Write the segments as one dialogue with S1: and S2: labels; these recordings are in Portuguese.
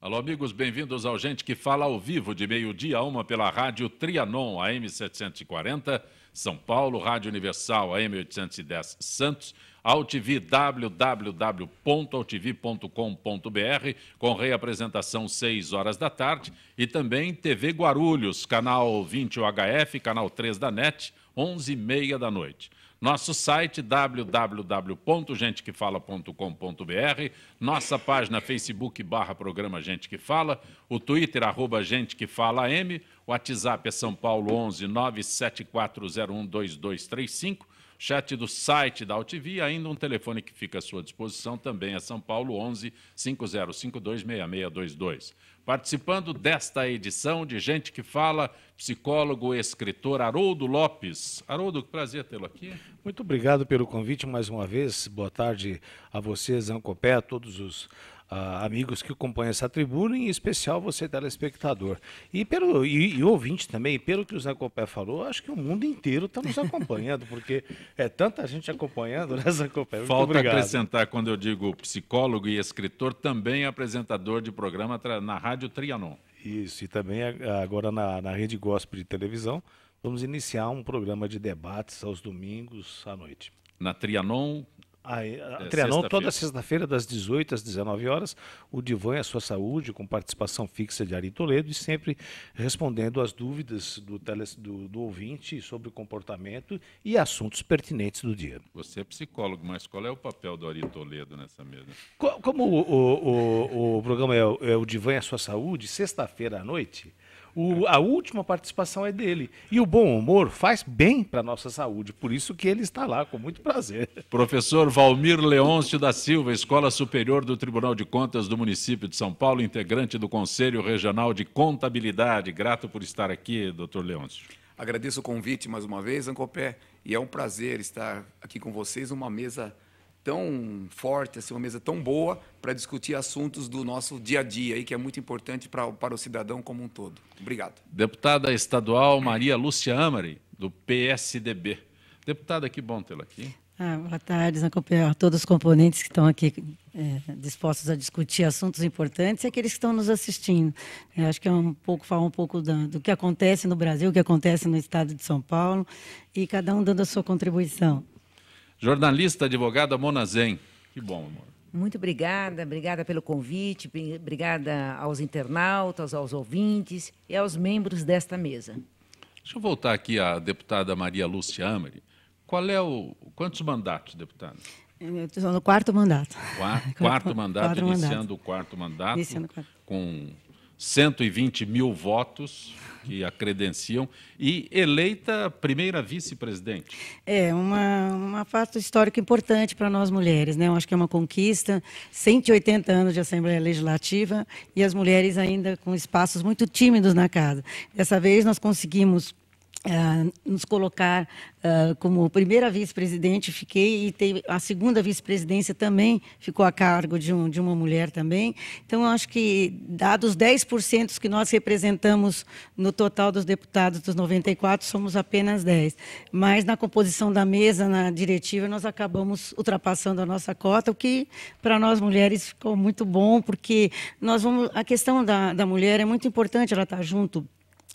S1: Alô, amigos, bem-vindos ao Gente que Fala ao vivo, de meio-dia a 1 pela Rádio Trianon, AM 740, São Paulo, Rádio Universal, AM 810, Santos, AltV, www.altv.com.br, com reapresentação 6 horas da tarde, e também TV Guarulhos, canal 20 UHF, canal 3 da NET, 11h30 da noite. Nosso site www.gentequefala.com.br, nossa página Facebook /programa Gente que Fala, o Twitter @Gente que Fala AM, o WhatsApp é São Paulo 11 974012235, chat do site da AltV, ainda um telefone que fica à sua disposição também é São Paulo 11 50526622. Participando desta edição de Gente que Fala, psicólogo e escritor Haroldo Lopes. Haroldo, que prazer tê-lo aqui.
S2: Muito obrigado pelo convite mais uma vez. Boa tarde a você, Zancopé, a todos os amigos que acompanham essa tribuna, e em especial você, telespectador. E ouvinte também, pelo que o Zancopé falou, acho que o mundo inteiro está nos acompanhando, porque é tanta gente acompanhando, né, Zancopé? Muito
S1: Falta
S2: obrigado.
S1: acrescentar, quando eu digo psicólogo e escritor, também apresentador de programa na Rádio Trianon.
S2: Isso, e também agora na Rede Gospel de televisão, vamos iniciar um programa de debates aos domingos à noite.
S1: Na Trianon...
S2: A Trianon, toda sexta-feira, das 18 às 19 horas, o Divã e a Sua Saúde, com participação fixa de Ari Toledo, e sempre respondendo às dúvidas do ouvinte sobre o comportamento e assuntos pertinentes do dia.
S1: Você é psicólogo, mas qual é o papel do Ari Toledo nessa mesa?
S2: Como o programa é o Divã e a Sua Saúde, sexta-feira à noite, a última participação é dele. E o bom humor faz bem para a nossa saúde, por isso que ele está lá, com muito prazer.
S1: Professor Valmir Leôncio da Silva, Escola Superior do Tribunal de Contas do município de São Paulo, integrante do Conselho Regional de Contabilidade. Grato por estar aqui, doutor Leôncio.
S3: Agradeço o convite mais uma vez, Zancopé, e é um prazer estar aqui com vocês, uma mesa tão forte, assim, uma mesa tão boa para discutir assuntos do nosso dia a dia, aí, que é muito importante para o cidadão como um todo. Obrigado.
S1: Deputada estadual Maria Lúcia Amari, do PSDB. Deputada, que bom tê-la aqui.
S4: Boa tarde, Zancopé, a todos os componentes que estão aqui dispostos a discutir assuntos importantes e aqueles que estão nos assistindo. Acho que falar um pouco do que acontece no Brasil, o que acontece no estado de São Paulo, e cada um dando a sua contribuição.
S1: Jornalista, advogada Mona Zen. Que bom, amor.
S5: Muito obrigada pelo convite, obrigada aos internautas, aos ouvintes e aos membros desta mesa.
S1: Deixa eu voltar aqui à deputada Maria Lúcia Amari. Quantos mandatos, deputada?
S4: Eu estou no quarto mandato.
S1: Quarto mandato, iniciando o quarto mandato, com 120 mil votos que a credenciam, e eleita primeira vice-presidente.
S4: É um fato histórico importante para nós mulheres, né? Eu acho que é uma conquista, 180 anos de Assembleia Legislativa e as mulheres ainda com espaços muito tímidos na casa. Dessa vez nós conseguimos nos colocar como primeira vice-presidente, fiquei, e a segunda vice-presidência também ficou a cargo de uma mulher também. Então, eu acho que, dados os 10% que nós representamos no total dos deputados dos 94, somos apenas 10. Mas, na composição da mesa, na diretiva, nós acabamos ultrapassando a nossa cota, o que, para nós mulheres, ficou muito bom, porque a questão da mulher é muito importante, ela está junto,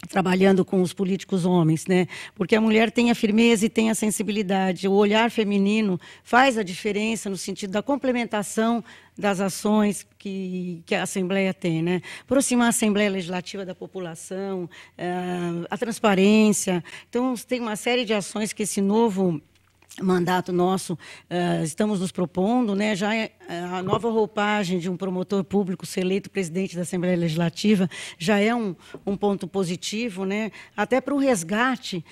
S4: trabalhando com os políticos homens, né? Porque a mulher tem a firmeza e tem a sensibilidade. O olhar feminino faz a diferença no sentido da complementação das ações que a Assembleia tem, né? Aproximar a Assembleia Legislativa da população, a transparência. Então, tem uma série de ações que esse novo mandato nosso, estamos nos propondo, né? Já a nova roupagem de um promotor público ser eleito presidente da Assembleia Legislativa já é um ponto positivo, né? Até para o resgate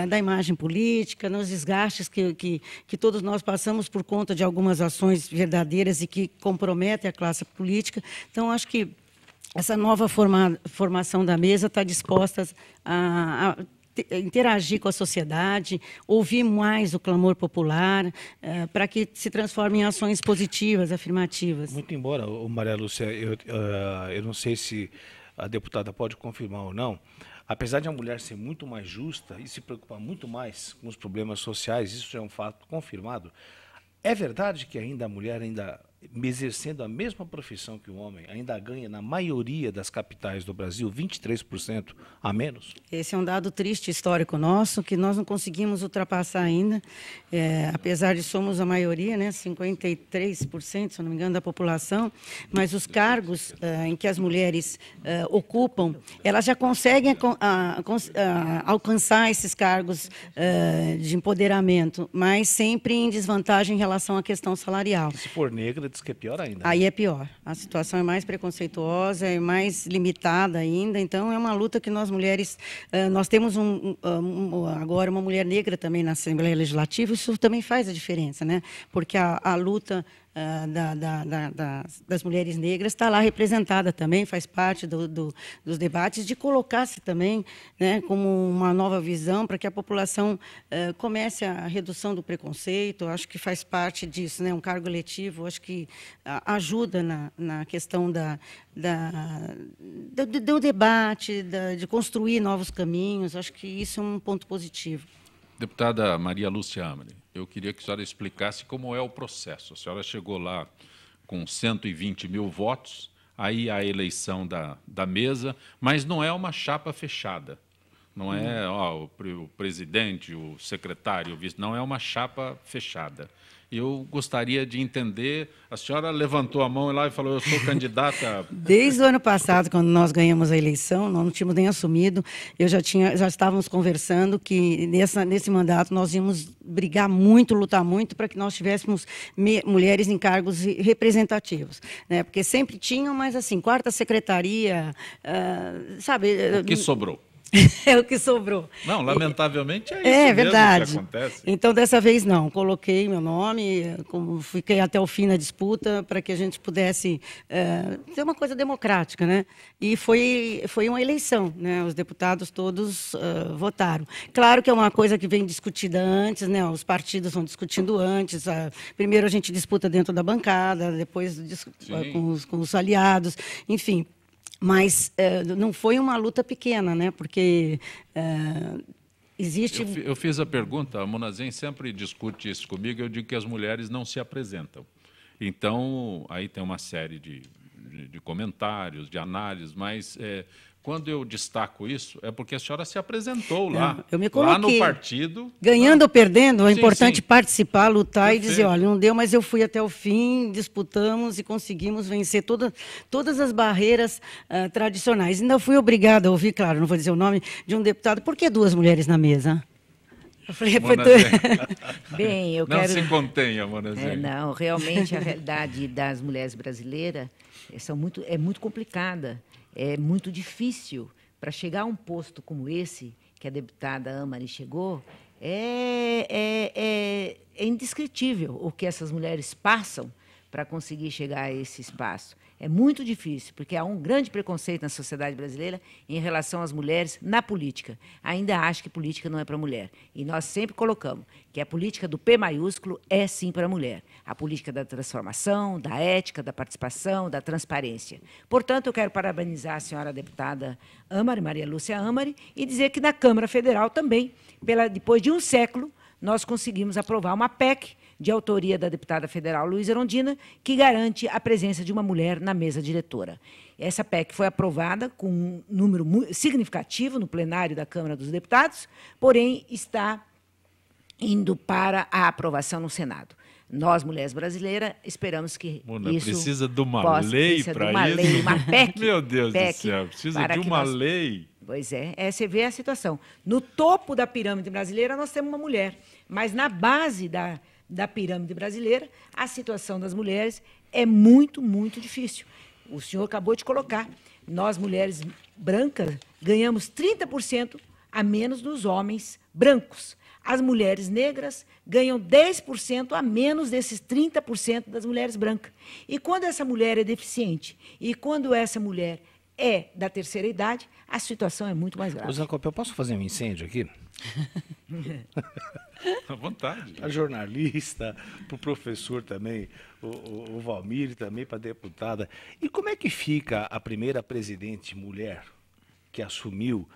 S4: da imagem política, nos desgastes que todos nós passamos por conta de algumas ações verdadeiras e que comprometem a classe política. Então, acho que essa nova formação da mesa está disposta a interagir com a sociedade, ouvir mais o clamor popular, para que se transforme em ações positivas, afirmativas.
S2: Muito embora, Maria Lúcia, eu não sei se a deputada pode confirmar ou não, apesar de a mulher ser muito mais justa e se preocupar muito mais com os problemas sociais, isso é um fato confirmado, é verdade que ainda a mulher exercendo a mesma profissão que o homem, ainda ganha, na maioria das capitais do Brasil, 23% a menos?
S4: Esse é um dado triste histórico nosso, que nós não conseguimos ultrapassar ainda, apesar de somos a maioria, né, 53%, se eu não me engano, da população, mas os cargos em que as mulheres ocupam, elas já conseguem alcançar esses cargos de empoderamento, mas sempre em desvantagem em relação à questão salarial.
S2: Se for negra, diz que é pior ainda.
S4: Aí é pior. A situação é mais preconceituosa, é mais limitada ainda. Então, é uma luta que nós mulheres... nós temos agora uma mulher negra também na Assembleia Legislativa, isso também faz a diferença, né? Porque a luta das mulheres negras está lá representada também, faz parte dos debates, de colocar-se também, né, como uma nova visão para que a população comece a redução do preconceito. Acho que faz parte disso, né, um cargo eletivo, acho que ajuda na questão do debate, de construir novos caminhos. Acho que isso é um ponto positivo.
S1: Deputada Maria Lúcia Amari, eu queria que a senhora explicasse como é o processo. A senhora chegou lá com 120 mil votos, aí a eleição da mesa, mas não é uma chapa fechada. Não é o presidente, o secretário, o vice, não é uma chapa fechada. Eu gostaria de entender, a senhora levantou a mão lá e falou, eu sou candidata...
S4: Desde o ano passado, quando nós ganhamos a eleição, nós não tínhamos nem assumido, já estávamos conversando que nesse mandato nós íamos brigar muito, lutar muito para que nós tivéssemos mulheres em cargos representativos, né? Porque sempre tinham, mas assim, quarta secretaria, sabe...
S1: O que sobrou?
S4: É o que sobrou.
S1: Não, lamentavelmente é isso mesmo
S4: verdade.
S1: Que acontece.
S4: Então, dessa vez, não. Coloquei meu nome, fiquei até o fim na disputa para que a gente pudesse ter uma coisa democrática, né? E foi uma eleição, né? Os deputados todos votaram. Claro que é uma coisa que vem discutida antes, né? Os partidos vão discutindo antes. Primeiro a gente disputa dentro da bancada, depois com os aliados, enfim. Mas não foi uma luta pequena, né? Porque existe...
S1: Eu fiz a pergunta, a Monazem sempre discute isso comigo, eu digo que as mulheres não se apresentam. Então, aí tem uma série de comentários, de análises, mas quando eu destaco isso, é porque a senhora se apresentou lá,
S4: eu me coloquei,
S1: lá no partido.
S4: Ganhando ou perdendo, é importante participar, lutar.
S1: Perfeito.
S4: E dizer, olha, não deu, mas eu fui até o fim, disputamos e conseguimos vencer todas as barreiras tradicionais. Ainda fui obrigada a ouvir, claro, não vou dizer o nome, de um deputado, por que 2 mulheres na mesa? Eu falei,
S5: bem, eu
S1: não
S5: quero...
S1: se contenha, Monazem.
S5: Não, realmente a realidade das mulheres brasileiras é muito complicada. É muito difícil para chegar a um posto como esse, que a deputada Amari chegou, é indescritível o que essas mulheres passam para conseguir chegar a esse espaço. É muito difícil, porque há um grande preconceito na sociedade brasileira em relação às mulheres na política. Ainda acho que política não é para mulher. E nós sempre colocamos que a política do P maiúsculo é sim para a mulher. A política da transformação, da ética, da participação, da transparência. Portanto, eu quero parabenizar a senhora deputada Amari, Maria Lúcia Amari, e dizer que na Câmara Federal também, depois de um século, nós conseguimos aprovar uma PEC de autoria da deputada federal Luísa Erundina, que garante a presença de uma mulher na mesa diretora. Essa PEC foi aprovada com um número significativo no plenário da Câmara dos Deputados, porém está indo para a aprovação no Senado. Nós, mulheres brasileiras, esperamos que isso
S1: precisa de uma lei para isso?
S5: Lei, uma PEC.
S1: Meu Deus do céu, precisa de uma lei.
S5: Pois você vê a situação. No topo da pirâmide brasileira, nós temos uma mulher, mas na base da pirâmide brasileira, a situação das mulheres é muito, muito difícil. O senhor acabou de colocar. Nós, mulheres brancas, ganhamos 30% a menos dos homens brancos. As mulheres negras ganham 10% a menos desses 30% das mulheres brancas. E quando essa mulher é deficiente e quando essa mulher é da terceira idade, a situação é muito mais grave.
S2: Zancopé, eu posso fazer um incêndio aqui?
S1: À vontade.
S2: A jornalista, para o professor também, o Valmir também, para a deputada. E como é que fica a primeira presidente mulher que assumiu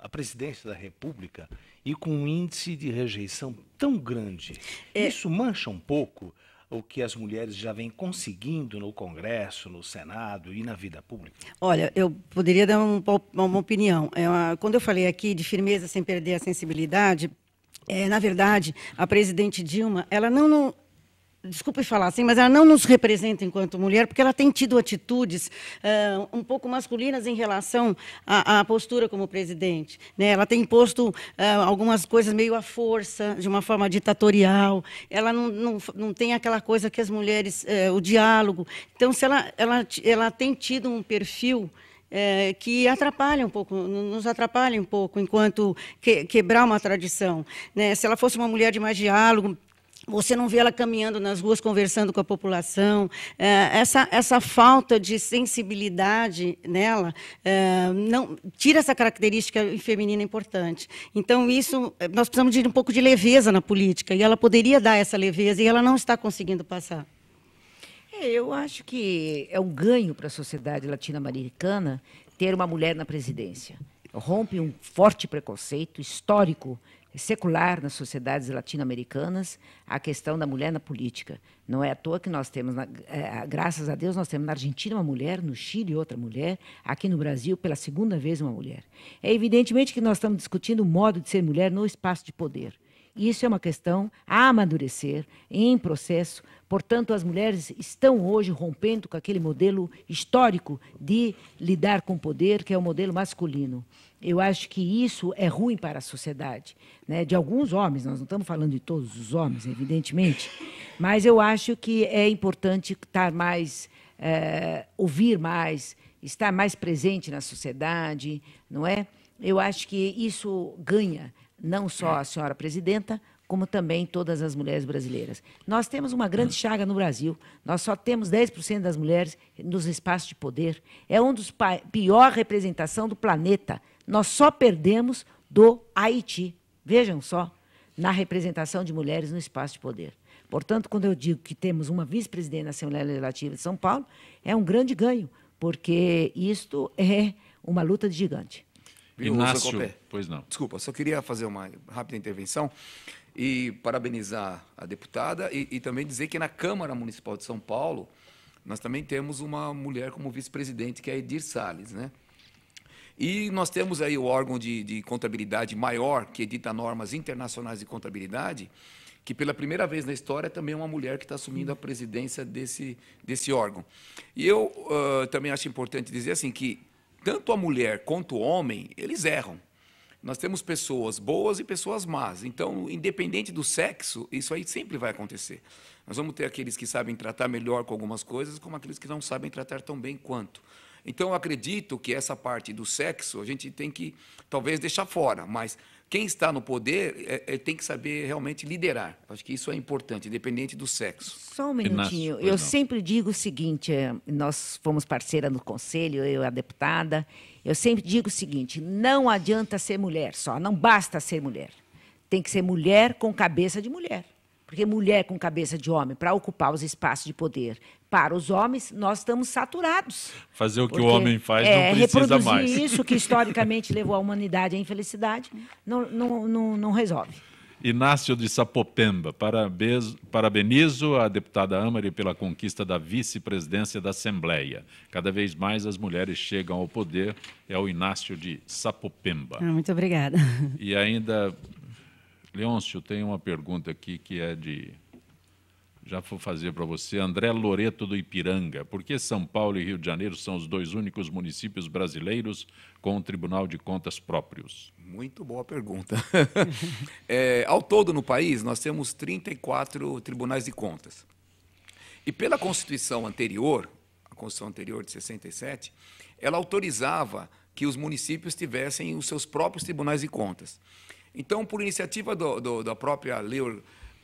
S2: a presidência da República e com um índice de rejeição tão grande? Isso mancha um pouco o que as mulheres já vêm conseguindo no Congresso, no Senado e na vida pública?
S4: Olha, eu poderia dar uma opinião. Quando eu falei aqui de firmeza sem perder a sensibilidade, na verdade, a presidente Dilma, ela não desculpe falar assim, mas ela não nos representa enquanto mulher, porque ela tem tido atitudes um pouco masculinas em relação à postura como presidente, né? Ela tem imposto algumas coisas meio à força, de uma forma ditatorial. Ela não tem aquela coisa que as mulheres, o diálogo. Então, se ela tem tido um perfil que atrapalha um pouco, nos atrapalha um pouco, enquanto quebrar uma tradição, né? Se ela fosse uma mulher de mais diálogo, você não vê ela caminhando nas ruas, conversando com a população. Essa falta de sensibilidade nela não tira essa característica feminina importante. Então, nós precisamos de um pouco de leveza na política, e ela poderia dar essa leveza, e ela não está conseguindo passar.
S5: Eu acho que é um ganho para a sociedade latino-americana ter uma mulher na presidência. Rompe um forte preconceito histórico, secular nas sociedades latino-americanas, a questão da mulher na política. Não é à toa que nós temos, graças a Deus, nós temos na Argentina uma mulher, no Chile outra mulher, aqui no Brasil, pela segunda vez, uma mulher. É evidentemente que nós estamos discutindo o modo de ser mulher no espaço de poder. Isso é uma questão a amadurecer, em processo. Portanto, as mulheres estão hoje rompendo com aquele modelo histórico de lidar com o poder, que é o modelo masculino. Eu acho que isso é ruim para a sociedade, né? De alguns homens, nós não estamos falando de todos os homens, evidentemente, mas eu acho que é importante estar mais, ouvir mais, estar mais presente na sociedade, não é? Eu acho que isso ganha não só a senhora presidenta, como também todas as mulheres brasileiras. Nós temos uma grande chaga no Brasil. Nós só temos 10% das mulheres nos espaços de poder. É um dos pior representação do planeta. Nós só perdemos do Haiti. Vejam só, na representação de mulheres no espaço de poder. Portanto, quando eu digo que temos uma vice-presidente na Assembleia Legislativa de São Paulo, é um grande ganho, porque isto é uma luta de gigante.
S1: Inácio, pois não.
S3: Desculpa, só queria fazer uma rápida intervenção e parabenizar a deputada e também dizer que na Câmara Municipal de São Paulo nós também temos uma mulher como vice-presidente, que é a Edir Salles, né? E nós temos aí o órgão de contabilidade maior, que edita normas internacionais de contabilidade, que pela primeira vez na história também é uma mulher que está assumindo a presidência desse órgão. E eu também acho importante dizer assim que tanto a mulher quanto o homem, eles erram. Nós temos pessoas boas e pessoas más. Então, independente do sexo, isso aí sempre vai acontecer. Nós vamos ter aqueles que sabem tratar melhor com algumas coisas, como aqueles que não sabem tratar tão bem quanto. Então, eu acredito que essa parte do sexo a gente tem que, talvez, deixar fora. Mas quem está no poder tem que saber realmente liderar. Acho que isso é importante, independente do sexo.
S5: Só um minutinho. Eu sempre digo o seguinte, nós fomos parceira no Conselho, eu e a deputada, eu sempre digo o seguinte, não adianta ser mulher só, não basta ser mulher. Tem que ser mulher com cabeça de mulher. Porque mulher com cabeça de homem, para ocupar os espaços de poder, para os homens, nós estamos saturados.
S1: Fazer o que o homem faz não precisa mais.
S5: Reproduzir isso que historicamente levou a humanidade à infelicidade, não resolve.
S1: Inácio de Sapopemba, parabenizo a deputada Amari pela conquista da vice-presidência da Assembleia. Cada vez mais as mulheres chegam ao poder. É o Inácio de Sapopemba.
S4: Muito obrigada.
S1: E ainda, Leôncio, tem uma pergunta aqui que é de... Já vou fazer para você. André Loreto do Ipiranga. Por que São Paulo e Rio de Janeiro são os dois únicos municípios brasileiros com um Tribunal de Contas próprios?
S3: Muito boa pergunta. Ao todo no país, nós temos 34 tribunais de contas. E pela Constituição anterior, a Constituição anterior de 67, ela autorizava que os municípios tivessem os seus próprios tribunais de contas. Então, por iniciativa da própria lei,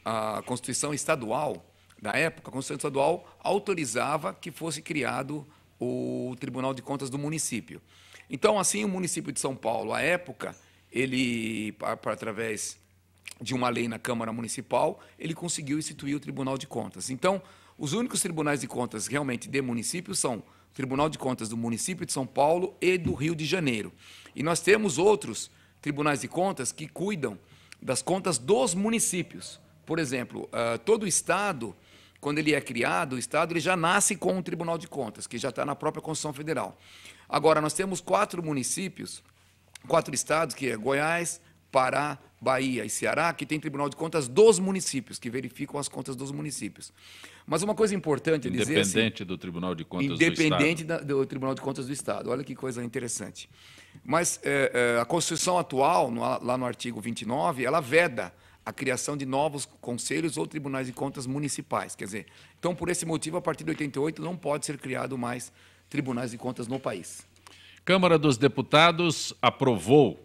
S3: a Constituição Estadual, da época, a Constituição Estadual autorizava que fosse criado o Tribunal de Contas do município. Então, assim, o município de São Paulo, à época, ele, através de uma lei na Câmara Municipal, ele conseguiu instituir o Tribunal de Contas. Então, os únicos tribunais de contas realmente de município são o Tribunal de Contas do município de São Paulo e do Rio de Janeiro. E nós temos outros tribunais de contas que cuidam das contas dos municípios. Por exemplo, todo o Estado quando ele é criado, o Estado ele já nasce com um Tribunal de Contas, que já está na própria Constituição Federal. Agora, nós temos 4 municípios, 4 estados, que é Goiás, Pará, Bahia e Ceará, que tem Tribunal de Contas dos municípios, que verificam as contas dos municípios. Mas uma coisa importante é dizer...
S1: Independente do Tribunal de Contas do Estado.
S3: Independente do Tribunal de Contas do Estado. Olha que coisa interessante. Mas a Constituição atual, lá no artigo 29, ela veda a criação de novos conselhos ou tribunais de contas municipais. Quer dizer, então, por esse motivo, a partir de 88, não pode ser criado mais tribunais de contas no país.
S1: Câmara dos Deputados aprovou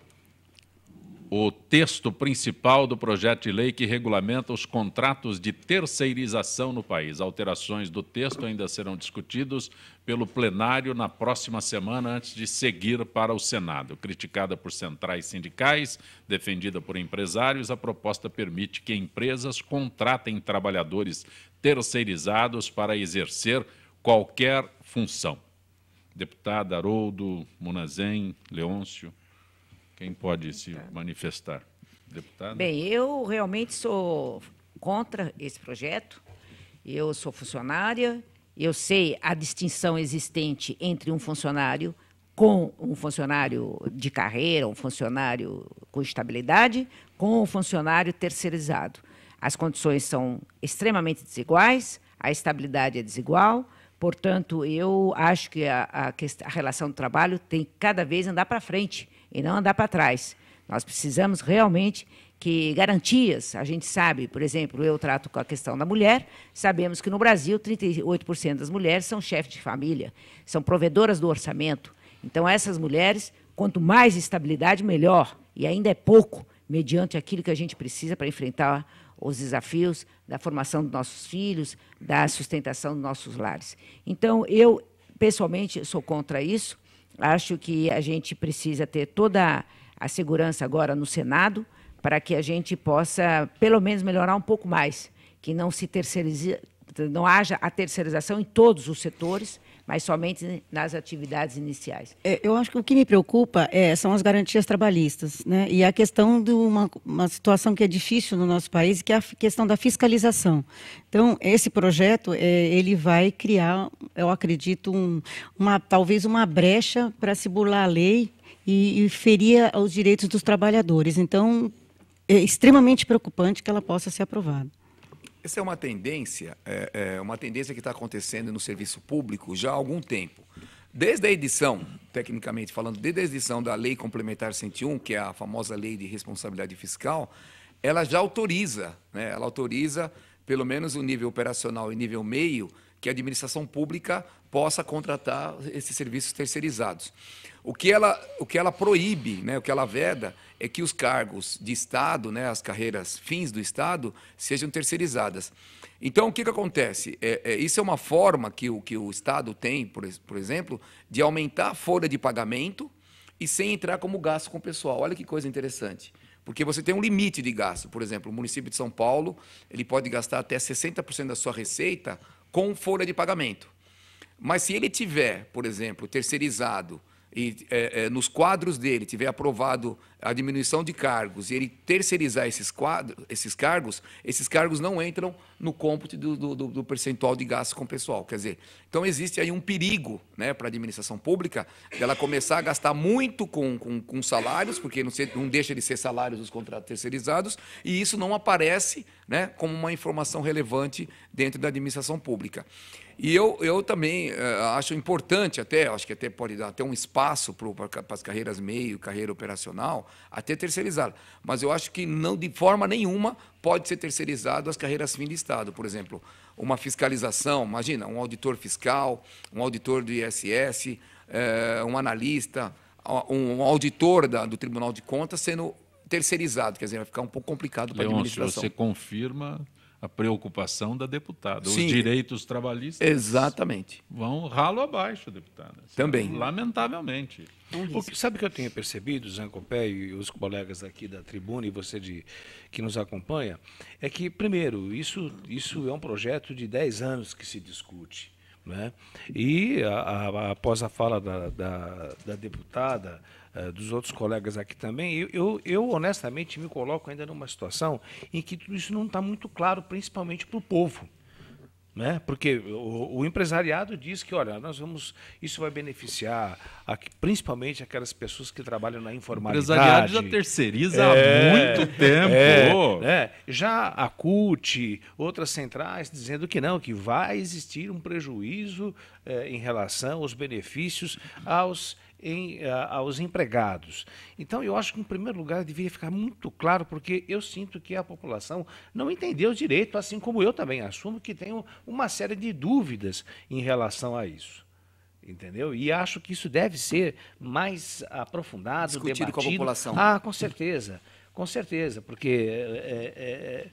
S1: o texto principal do projeto de lei que regulamenta os contratos de terceirização no país. Alterações do texto ainda serão discutidos pelo plenário na próxima semana, antes de seguir para o Senado. Criticada por centrais sindicais, defendida por empresários, a proposta permite que empresas contratem trabalhadores terceirizados para exercer qualquer função. Deputada Haroldo, Munazem, Leôncio, quem pode se manifestar? Deputada?
S5: Bem, eu realmente sou contra esse projeto. Eu sou funcionária, eu sei a distinção existente entre um funcionário de carreira, um funcionário com estabilidade, com um funcionário terceirizado. As condições são extremamente desiguais, a estabilidade é desigual. Portanto, eu acho que a relação do trabalho tem que cada vez andar para frente e não andar para trás. Nós precisamos realmente que garantias, a gente sabe, por exemplo, eu trato com a questão da mulher, sabemos que no Brasil 38% das mulheres são chefes de família, são provedoras do orçamento. Então, essas mulheres, quanto mais estabilidade, melhor. E ainda é pouco, mediante aquilo que a gente precisa para enfrentar os desafios da formação dos nossos filhos, da sustentação dos nossos lares. Então, eu, pessoalmente, sou contra isso. Acho que a gente precisa ter toda a segurança agora no Senado para que a gente possa, pelo menos, melhorar um pouco mais, que não se terceirize, não haja a terceirização em todos os setores, mas somente nas atividades iniciais.
S4: Eu acho que o que me preocupa são as garantias trabalhistas, né? E a questão de uma situação que é difícil no nosso país, que é a questão da fiscalização. Então, esse projeto ele vai criar, eu acredito, talvez uma brecha para se burlar a lei e ferir os direitos dos trabalhadores. Então, é extremamente preocupante que ela possa ser aprovada.
S3: Essa é uma tendência que está acontecendo no serviço público já há algum tempo. Desde a edição, tecnicamente falando, desde a edição da Lei Complementar 101, que é a famosa Lei de Responsabilidade Fiscal, ela já autoriza, né? Ela autoriza, pelo menos o nível operacional e nível meio, que a administração pública possa contratar esses serviços terceirizados. O que ela proíbe, né, o que ela veda, é que os cargos de Estado, né, as carreiras fins do Estado, sejam terceirizadas. Então, o que acontece? Isso é uma forma que o Estado tem, por exemplo, de aumentar a folha de pagamento e sem entrar como gasto com o pessoal. Olha que coisa interessante. Porque você tem um limite de gasto. Por exemplo, o município de São Paulo ele pode gastar até 60% da sua receita com folha de pagamento. Mas se ele tiver, por exemplo, terceirizado e nos quadros dele tiver aprovado a diminuição de cargos e ele terceirizar esses cargos não entram no cômputo do percentual de gasto com o pessoal. Quer dizer, então existe aí um perigo, né, para a administração pública dela começar a gastar muito com salários, porque não deixa de ser salários dos contratos terceirizados, e isso não aparece, né, como uma informação relevante dentro da administração pública. E eu também acho importante, acho que até pode dar até um espaço para as carreiras meio, carreira operacional, até terceirizar. Mas eu acho que não, de forma nenhuma, pode ser terceirizado as carreiras fim de Estado. Por exemplo, uma fiscalização, imagina, um auditor fiscal, um auditor do ISS, um analista, um auditor do Tribunal de Contas sendo terceirizado. Quer dizer, vai ficar um pouco complicado para a administração.
S1: Você confirma a preocupação da deputada.
S3: Sim,
S1: os direitos trabalhistas
S3: exatamente
S1: vão ralo abaixo, deputada.
S3: Também.
S1: Lamentavelmente.
S2: Sabe o que eu tenho percebido, Zancopé e os colegas aqui da tribuna e você que nos acompanha, é que, primeiro, isso é um projeto de 10 anos que se discute, né? E após a fala da deputada, dos outros colegas aqui também, eu honestamente me coloco ainda numa situação em que tudo isso não está muito claro, principalmente para o povo. né? Porque o empresariado diz que, olha, isso vai beneficiar principalmente aquelas pessoas que trabalham na informalidade.
S1: O empresariado já terceiriza há muito tempo.
S2: Já a CUT, outras centrais, dizendo que não, que vai existir um prejuízo em relação aos benefícios aos empregados. Então, eu acho que, em primeiro lugar, deveria ficar muito claro, porque eu sinto que a população não entendeu direito, assim como eu também assumo que tenho uma série de dúvidas em relação a isso. Entendeu? E acho que isso deve ser mais aprofundado,
S3: discutido com a população.
S2: Com certeza, porque,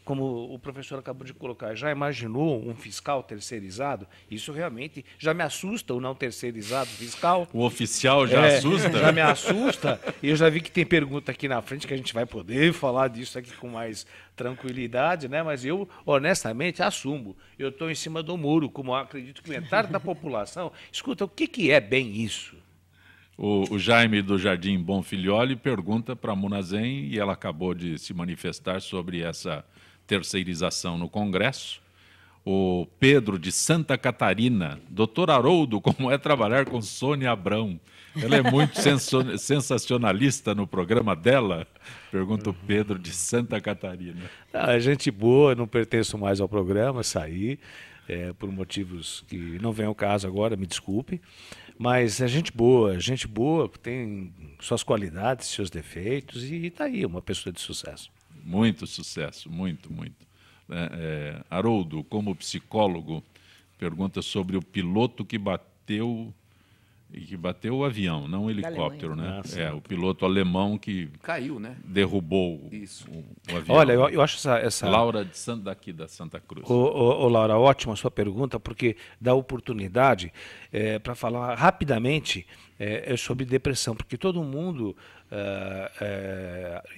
S2: como o professor acabou de colocar, já imaginou um fiscal terceirizado? Isso realmente já me assusta, o não terceirizado fiscal.
S1: O oficial já assusta?
S2: Já me assusta. E eu já vi que tem pergunta aqui na frente que a gente vai poder falar disso aqui com mais tranquilidade, né? Mas eu, honestamente, assumo. Eu estou em cima do muro, como acredito que metade da população. Escuta, o que é bem isso?
S1: O Jaime do Jardim Bonfilholi pergunta para a Munazem, e ela acabou de se manifestar sobre essa terceirização no Congresso. O Pedro de Santa Catarina, doutor Haroldo, como é trabalhar com Sônia Abrão? Ela é muito sensacionalista no programa dela? Pergunta o Pedro de Santa Catarina.
S2: É gente boa, não pertenço mais ao programa, saí por motivos que não vem ao caso agora, me desculpe. Mas é gente boa, que tem suas qualidades, seus defeitos, e está aí, uma pessoa de sucesso.
S1: Muito sucesso, muito, muito. Haroldo, como psicólogo, pergunta sobre o piloto que bateu o avião, não o helicóptero, né? O piloto alemão que
S3: caiu, né?
S1: Derrubou o avião.
S2: Olha, eu acho essa...
S1: Laura daqui da Santa Cruz.
S2: Laura, ótima a sua pergunta, porque dá oportunidade para falar rapidamente sobre depressão, porque todo mundo,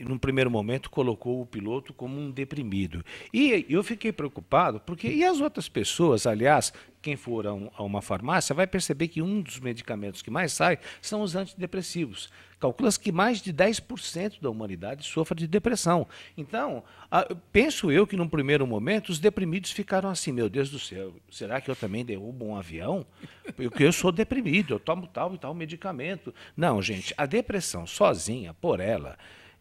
S2: num primeiro momento, colocou o piloto como um deprimido. E eu fiquei preocupado, porque e as outras pessoas, aliás, quem for a uma farmácia vai perceber que um dos medicamentos que mais sai são os antidepressivos. Calcula-se que mais de 10% da humanidade sofre de depressão. Então, penso eu que num primeiro momento os deprimidos ficaram assim, meu Deus do céu, será que eu também derrubo um avião? Porque eu sou deprimido, eu tomo tal e tal medicamento. Não, gente, a depressão sozinha, por ela,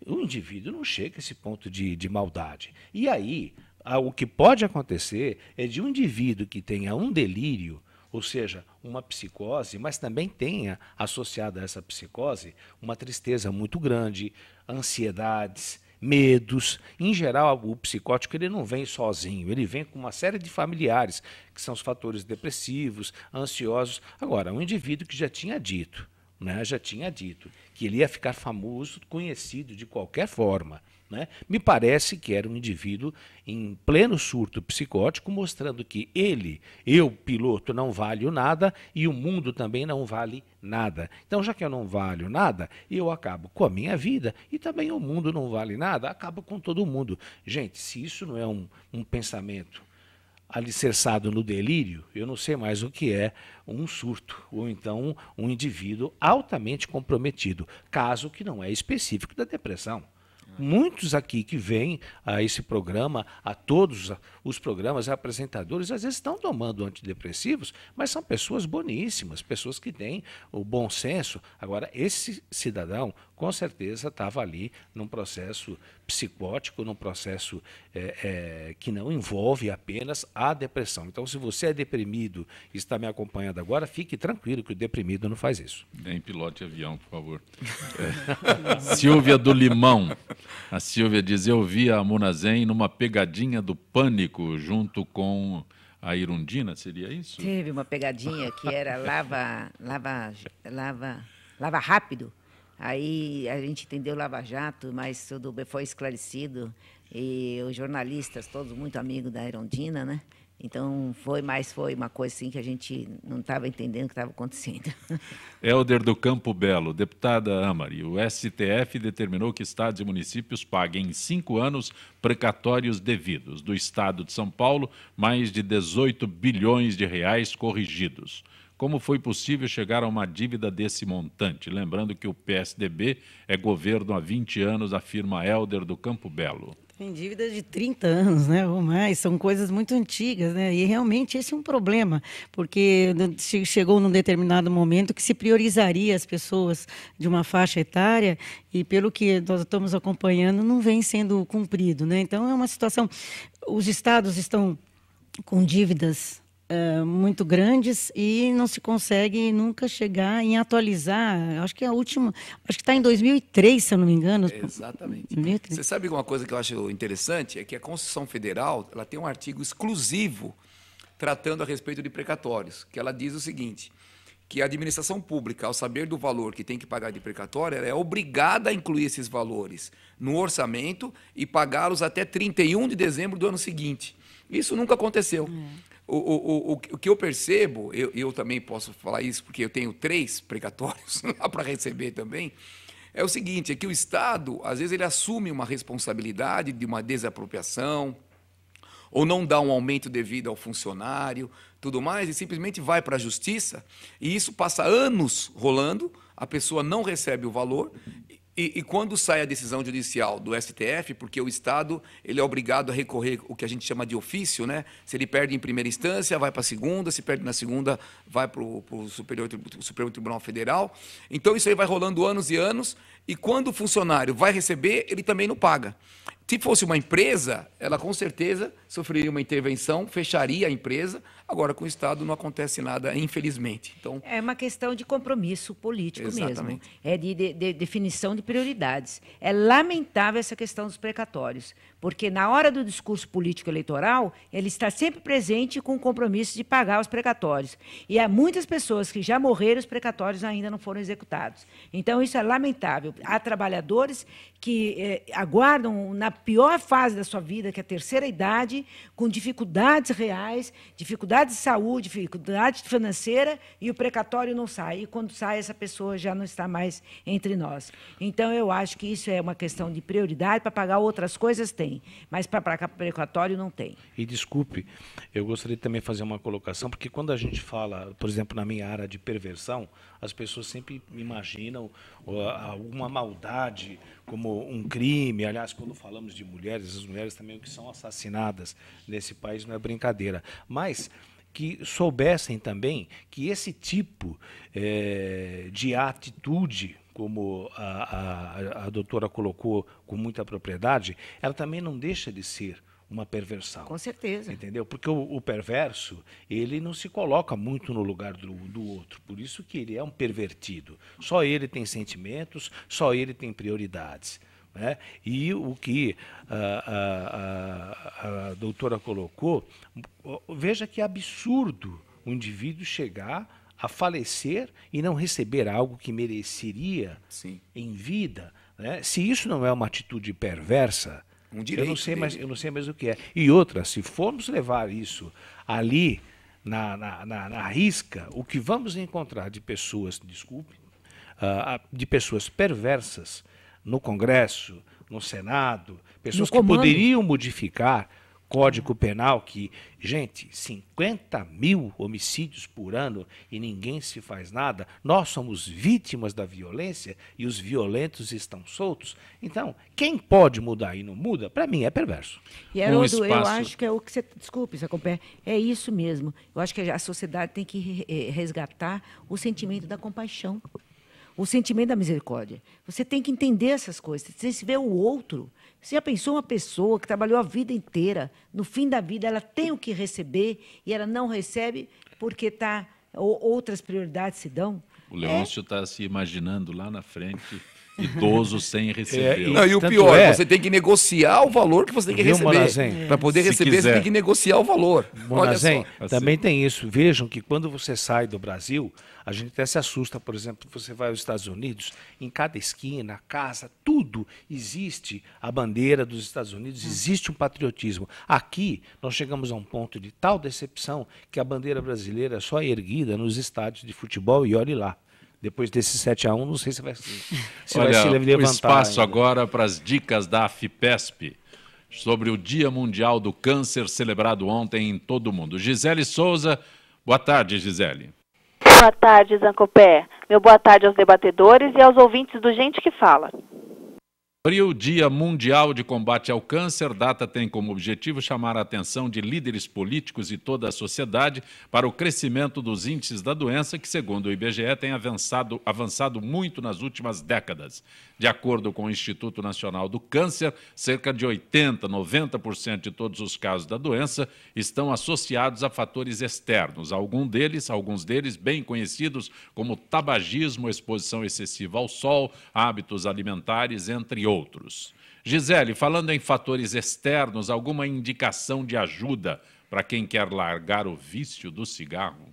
S2: o indivíduo não chega a esse ponto de maldade. E aí, o que pode acontecer é de um indivíduo que tenha um delírio, ou seja, uma psicose, mas também tenha associada a essa psicose uma tristeza muito grande, ansiedades, medos. Em geral, o psicótico ele não vem sozinho, ele vem com uma série de familiares, que são os fatores depressivos, ansiosos. Agora, um indivíduo que já tinha dito que ele ia ficar famoso, conhecido de qualquer forma, né? Me parece que era um indivíduo em pleno surto psicótico, mostrando que eu, piloto, não valho nada e o mundo também não vale nada. Então, já que eu não valho nada, eu acabo com a minha vida e também o mundo não vale nada, acabo com todo mundo. Gente, se isso não é um pensamento alicerçado no delírio, eu não sei mais o que é um surto, ou então um indivíduo altamente comprometido, caso que não é específico da depressão. Muitos aqui que vêm a esse programa, a todos os programas apresentadores, às vezes estão tomando antidepressivos, mas são pessoas boníssimas, pessoas que têm o bom senso. Agora, esse cidadão, com certeza, estava ali num processo psicótico, num processo que não envolve apenas a depressão. Então, se você é deprimido e está me acompanhando agora, fique tranquilo que o deprimido não faz isso.
S1: Nem pilote avião, por favor. Silvia do Limão. A Silvia diz, eu vi a Munazem numa pegadinha do Pânico junto com a Irundina, seria isso?
S5: Teve uma pegadinha que era lava rápido. Aí a gente entendeu Lava Jato, mas tudo foi esclarecido. E os jornalistas, todos muito amigos da Irundina, né? Então, foi uma coisa assim que a gente não estava entendendo o que estava acontecendo.
S1: Hélder do Campo Belo, deputada Amari, o STF determinou que estados e municípios paguem em 5 anos precatórios devidos. Do estado de São Paulo, mais de 18 bilhões de reais corrigidos. Como foi possível chegar a uma dívida desse montante? Lembrando que o PSDB é governo há 20 anos, afirma Hélder do Campo Belo.
S4: Tem dívidas de 30 anos, né, ou mais, são coisas muito antigas, né, e realmente esse é um problema, porque chegou num determinado momento que se priorizaria as pessoas de uma faixa etária e pelo que nós estamos acompanhando não vem sendo cumprido, né, então é uma situação, os estados estão com dívidas muito grandes e não se consegue nunca chegar em atualizar. Acho que a última, acho que está em 2003, se eu não me engano.
S3: Exatamente.
S4: 2003.
S3: Você sabe uma coisa que eu acho interessante? É que a Constituição Federal ela tem um artigo exclusivo tratando a respeito de precatórios, que ela diz o seguinte, que a administração pública, ao saber do valor que tem que pagar de precatório, ela é obrigada a incluir esses valores no orçamento e pagá-los até 31 de dezembro do ano seguinte. Isso nunca aconteceu. O que eu percebo, eu também posso falar isso, porque eu tenho 3 precatórios lá para receber também, é o seguinte, é que o Estado, às vezes, ele assume uma responsabilidade de uma desapropriação, ou não dá um aumento devido ao funcionário, tudo mais, e simplesmente vai para a Justiça, e isso passa anos rolando, a pessoa não recebe o valor, e quando sai a decisão judicial do STF, porque o Estado ele é obrigado a recorrer o que a gente chama de ofício, né? Se ele perde em primeira instância, vai para a segunda, se perde na segunda, vai para o Supremo Tribunal Federal. Então, isso aí vai rolando anos e anos, e quando o funcionário vai receber, ele também não paga. Se fosse uma empresa, ela com certeza sofreria uma intervenção, fecharia a empresa. Agora, com o Estado não acontece nada, infelizmente. Então,
S5: é uma questão de compromisso político mesmo. É de definição de prioridades. É lamentável essa questão dos precatórios, porque na hora do discurso político eleitoral, ele está sempre presente com o compromisso de pagar os precatórios. E há muitas pessoas que já morreram, os precatórios ainda não foram executados. Então, isso é lamentável. Há trabalhadores que aguardam na pior fase da sua vida, que é a terceira idade, com dificuldades reais, dificuldades de saúde, dificuldade financeira, e o precatório não sai. E quando sai, essa pessoa já não está mais entre nós. Então, eu acho que isso é uma questão de prioridade. Para pagar outras coisas, tem, mas para pagar precatório, não tem.
S2: E desculpe, eu gostaria de também fazer uma colocação, porque quando a gente fala, por exemplo, na minha área de perversão, as pessoas sempre imaginam alguma maldade como um crime. Aliás, quando falamos de mulheres, as mulheres também que são assassinadas nesse país não é brincadeira. Mas que soubessem também que esse tipo de atitude, como a doutora colocou com muita propriedade, ela também não deixa de ser uma perversão.
S5: Com certeza.
S2: Entendeu? Porque o perverso, ele não se coloca muito no lugar do outro. Por isso que ele é um pervertido. Só ele tem sentimentos, só ele tem prioridades. Né? E o que a doutora colocou, veja que absurdo o indivíduo chegar a falecer e não receber algo que mereceria
S3: Sim.
S2: em vida. Né? Se isso não é uma atitude perversa, eu não sei mais o que é. E outra, se formos levar isso ali na risca, o que vamos encontrar de pessoas, de pessoas perversas no Congresso, no Senado, pessoas que poderiam modificar Código Penal, que, gente, 50 mil homicídios por ano e ninguém se faz nada. Nós somos vítimas da violência e os violentos estão soltos. Então, quem pode mudar e não muda, para mim é perverso.
S5: E Haroldo, eu acho que é o que você... Desculpe, Zacopé, é isso mesmo. Eu acho que a sociedade tem que resgatar o sentimento da compaixão, o sentimento da misericórdia. Você tem que entender essas coisas. Você se vê o outro. Você já pensou uma pessoa que trabalhou a vida inteira, no fim da vida ela tem o que receber e ela não recebe porque outras prioridades se dão?
S1: O Leôncio está se imaginando lá na frente, idoso sem receber.
S3: E o pior, você tem que negociar o valor que você tem que receber. Para poder receber, você tem que negociar o valor.
S2: Monazem, também tem isso. Vejam que quando você sai do Brasil, a gente até se assusta, por exemplo, você vai aos Estados Unidos, em cada esquina, casa, tudo existe a bandeira dos Estados Unidos, existe um patriotismo. Aqui, nós chegamos a um ponto de tal decepção que a bandeira brasileira só é erguida nos estádios de futebol e olhe lá. Depois desse 7-1, não sei se vai se levantar.
S1: O espaço
S2: ainda.
S1: Agora para as dicas da AFIPESP sobre o Dia Mundial do Câncer celebrado ontem em todo o mundo. Gisele Souza, boa tarde, Gisele.
S6: Boa tarde, Zancopé. Meu boa tarde aos debatedores e aos ouvintes do Gente que Fala.
S1: O Dia Mundial de Combate ao Câncer, data tem como objetivo chamar a atenção de líderes políticos e toda a sociedade para o crescimento dos índices da doença, que, segundo o IBGE, tem avançado muito nas últimas décadas. De acordo com o Instituto Nacional do Câncer, cerca de 80%, 90% de todos os casos da doença estão associados a fatores externos, alguns deles bem conhecidos como tabagismo, exposição excessiva ao sol, hábitos alimentares, entre outros. Gisele, falando em fatores externos, alguma indicação de ajuda para quem quer largar o vício do cigarro?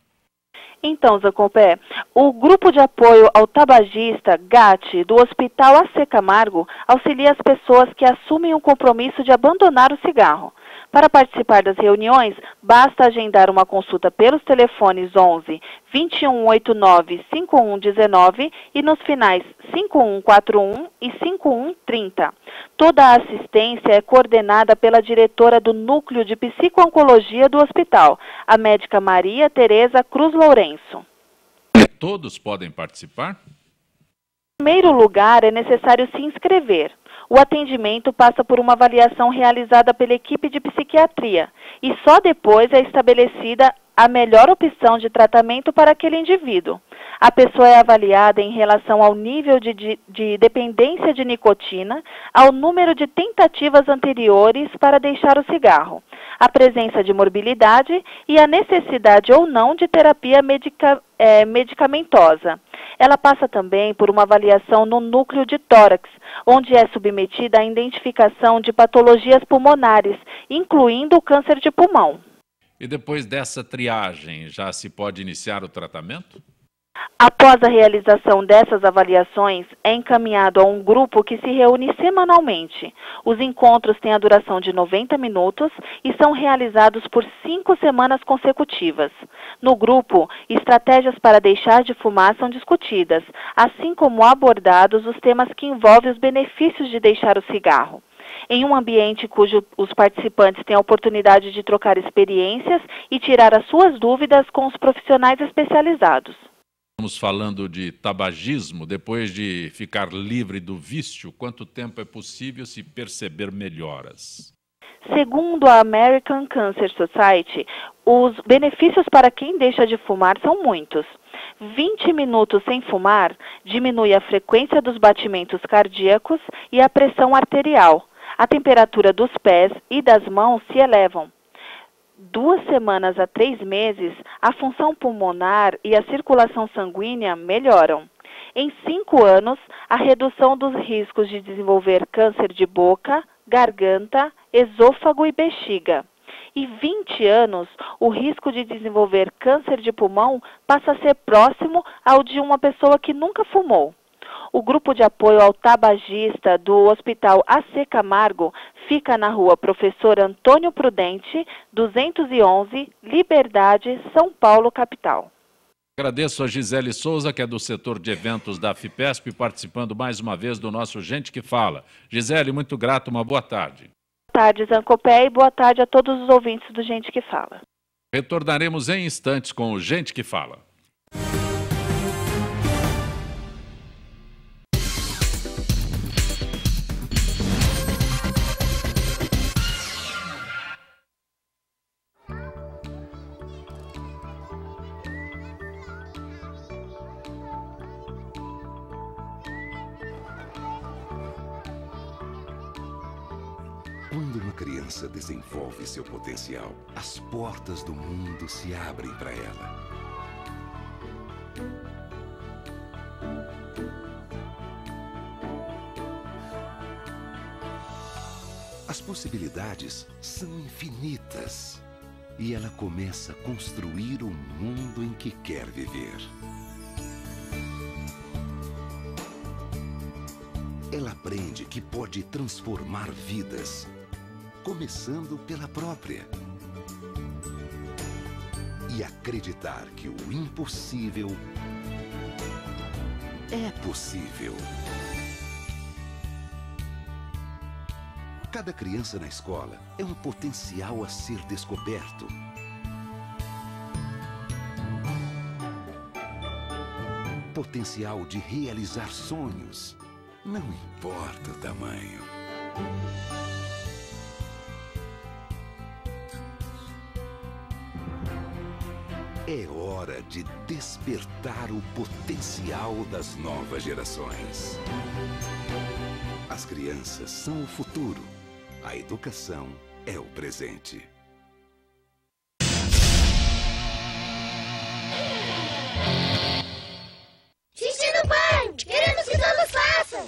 S6: Então, Zancopé, o Grupo de Apoio ao Tabagista, GAT, do Hospital AC Camargo, auxilia as pessoas que assumem o compromisso de abandonar o cigarro. Para participar das reuniões, basta agendar uma consulta pelos telefones 11 2189 5119 e nos finais 5141 e 5130. Toda a assistência é coordenada pela diretora do Núcleo de Psico-Oncologia do hospital, a médica Maria Tereza Cruz Lourenço.
S1: Todos podem participar?
S6: Em primeiro lugar, é necessário se inscrever. O atendimento passa por uma avaliação realizada pela equipe de psiquiatria e só depois é estabelecida a melhor opção de tratamento para aquele indivíduo. A pessoa é avaliada em relação ao nível de dependência de nicotina, ao número de tentativas anteriores para deixar o cigarro, a presença de morbilidade e a necessidade ou não de terapia medicamentosa. Ela passa também por uma avaliação no núcleo de tórax, onde é submetida à identificação de patologias pulmonares, incluindo o câncer de pulmão.
S1: E depois dessa triagem, já se pode iniciar o tratamento?
S6: Após a realização dessas avaliações, é encaminhado a um grupo que se reúne semanalmente. Os encontros têm a duração de 90 minutos e são realizados por 5 semanas consecutivas. No grupo, estratégias para deixar de fumar são discutidas, assim como abordados os temas que envolvem os benefícios de deixar o cigarro. Em um ambiente cujo os participantes têm a oportunidade de trocar experiências e tirar as suas dúvidas com os profissionais especializados.
S1: Estamos falando de tabagismo. Depois de ficar livre do vício, quanto tempo é possível se perceber melhoras?
S6: Segundo a American Cancer Society, os benefícios para quem deixa de fumar são muitos. 20 minutos sem fumar diminui a frequência dos batimentos cardíacos e a pressão arterial. A temperatura dos pés e das mãos se elevam. 2 semanas a 3 meses, a função pulmonar e a circulação sanguínea melhoram. Em 5 anos, a redução dos riscos de desenvolver câncer de boca, garganta, esôfago e bexiga. E 20 anos, o risco de desenvolver câncer de pulmão passa a ser próximo ao de uma pessoa que nunca fumou. O grupo de apoio ao tabagista do Hospital AC Camargo fica na rua Professor Antônio Prudente, 211, Liberdade, São Paulo, capital.
S1: Agradeço a Gisele Souza, que é do setor de eventos da FIPESP, participando mais uma vez do nosso Gente que Fala. Gisele, muito grato, uma boa tarde.
S6: Boa tarde, Zancopé, e boa tarde a todos os ouvintes do Gente que Fala.
S1: Retornaremos em instantes com o Gente que Fala.
S7: Quando uma criança desenvolve seu potencial, as portas do mundo se abrem para ela. As possibilidades são infinitas e ela começa a construir o mundo em que quer viver. Ela aprende que pode transformar vidas, começando pela própria. E acreditar que o impossível é possível. Cada criança na escola é um potencial a ser descoberto. Potencial de realizar sonhos. não importa o tamanho. É hora de despertar o potencial das novas gerações. As crianças são o futuro. A educação é o presente.
S8: Xixi no banho! Queremos que todos façam!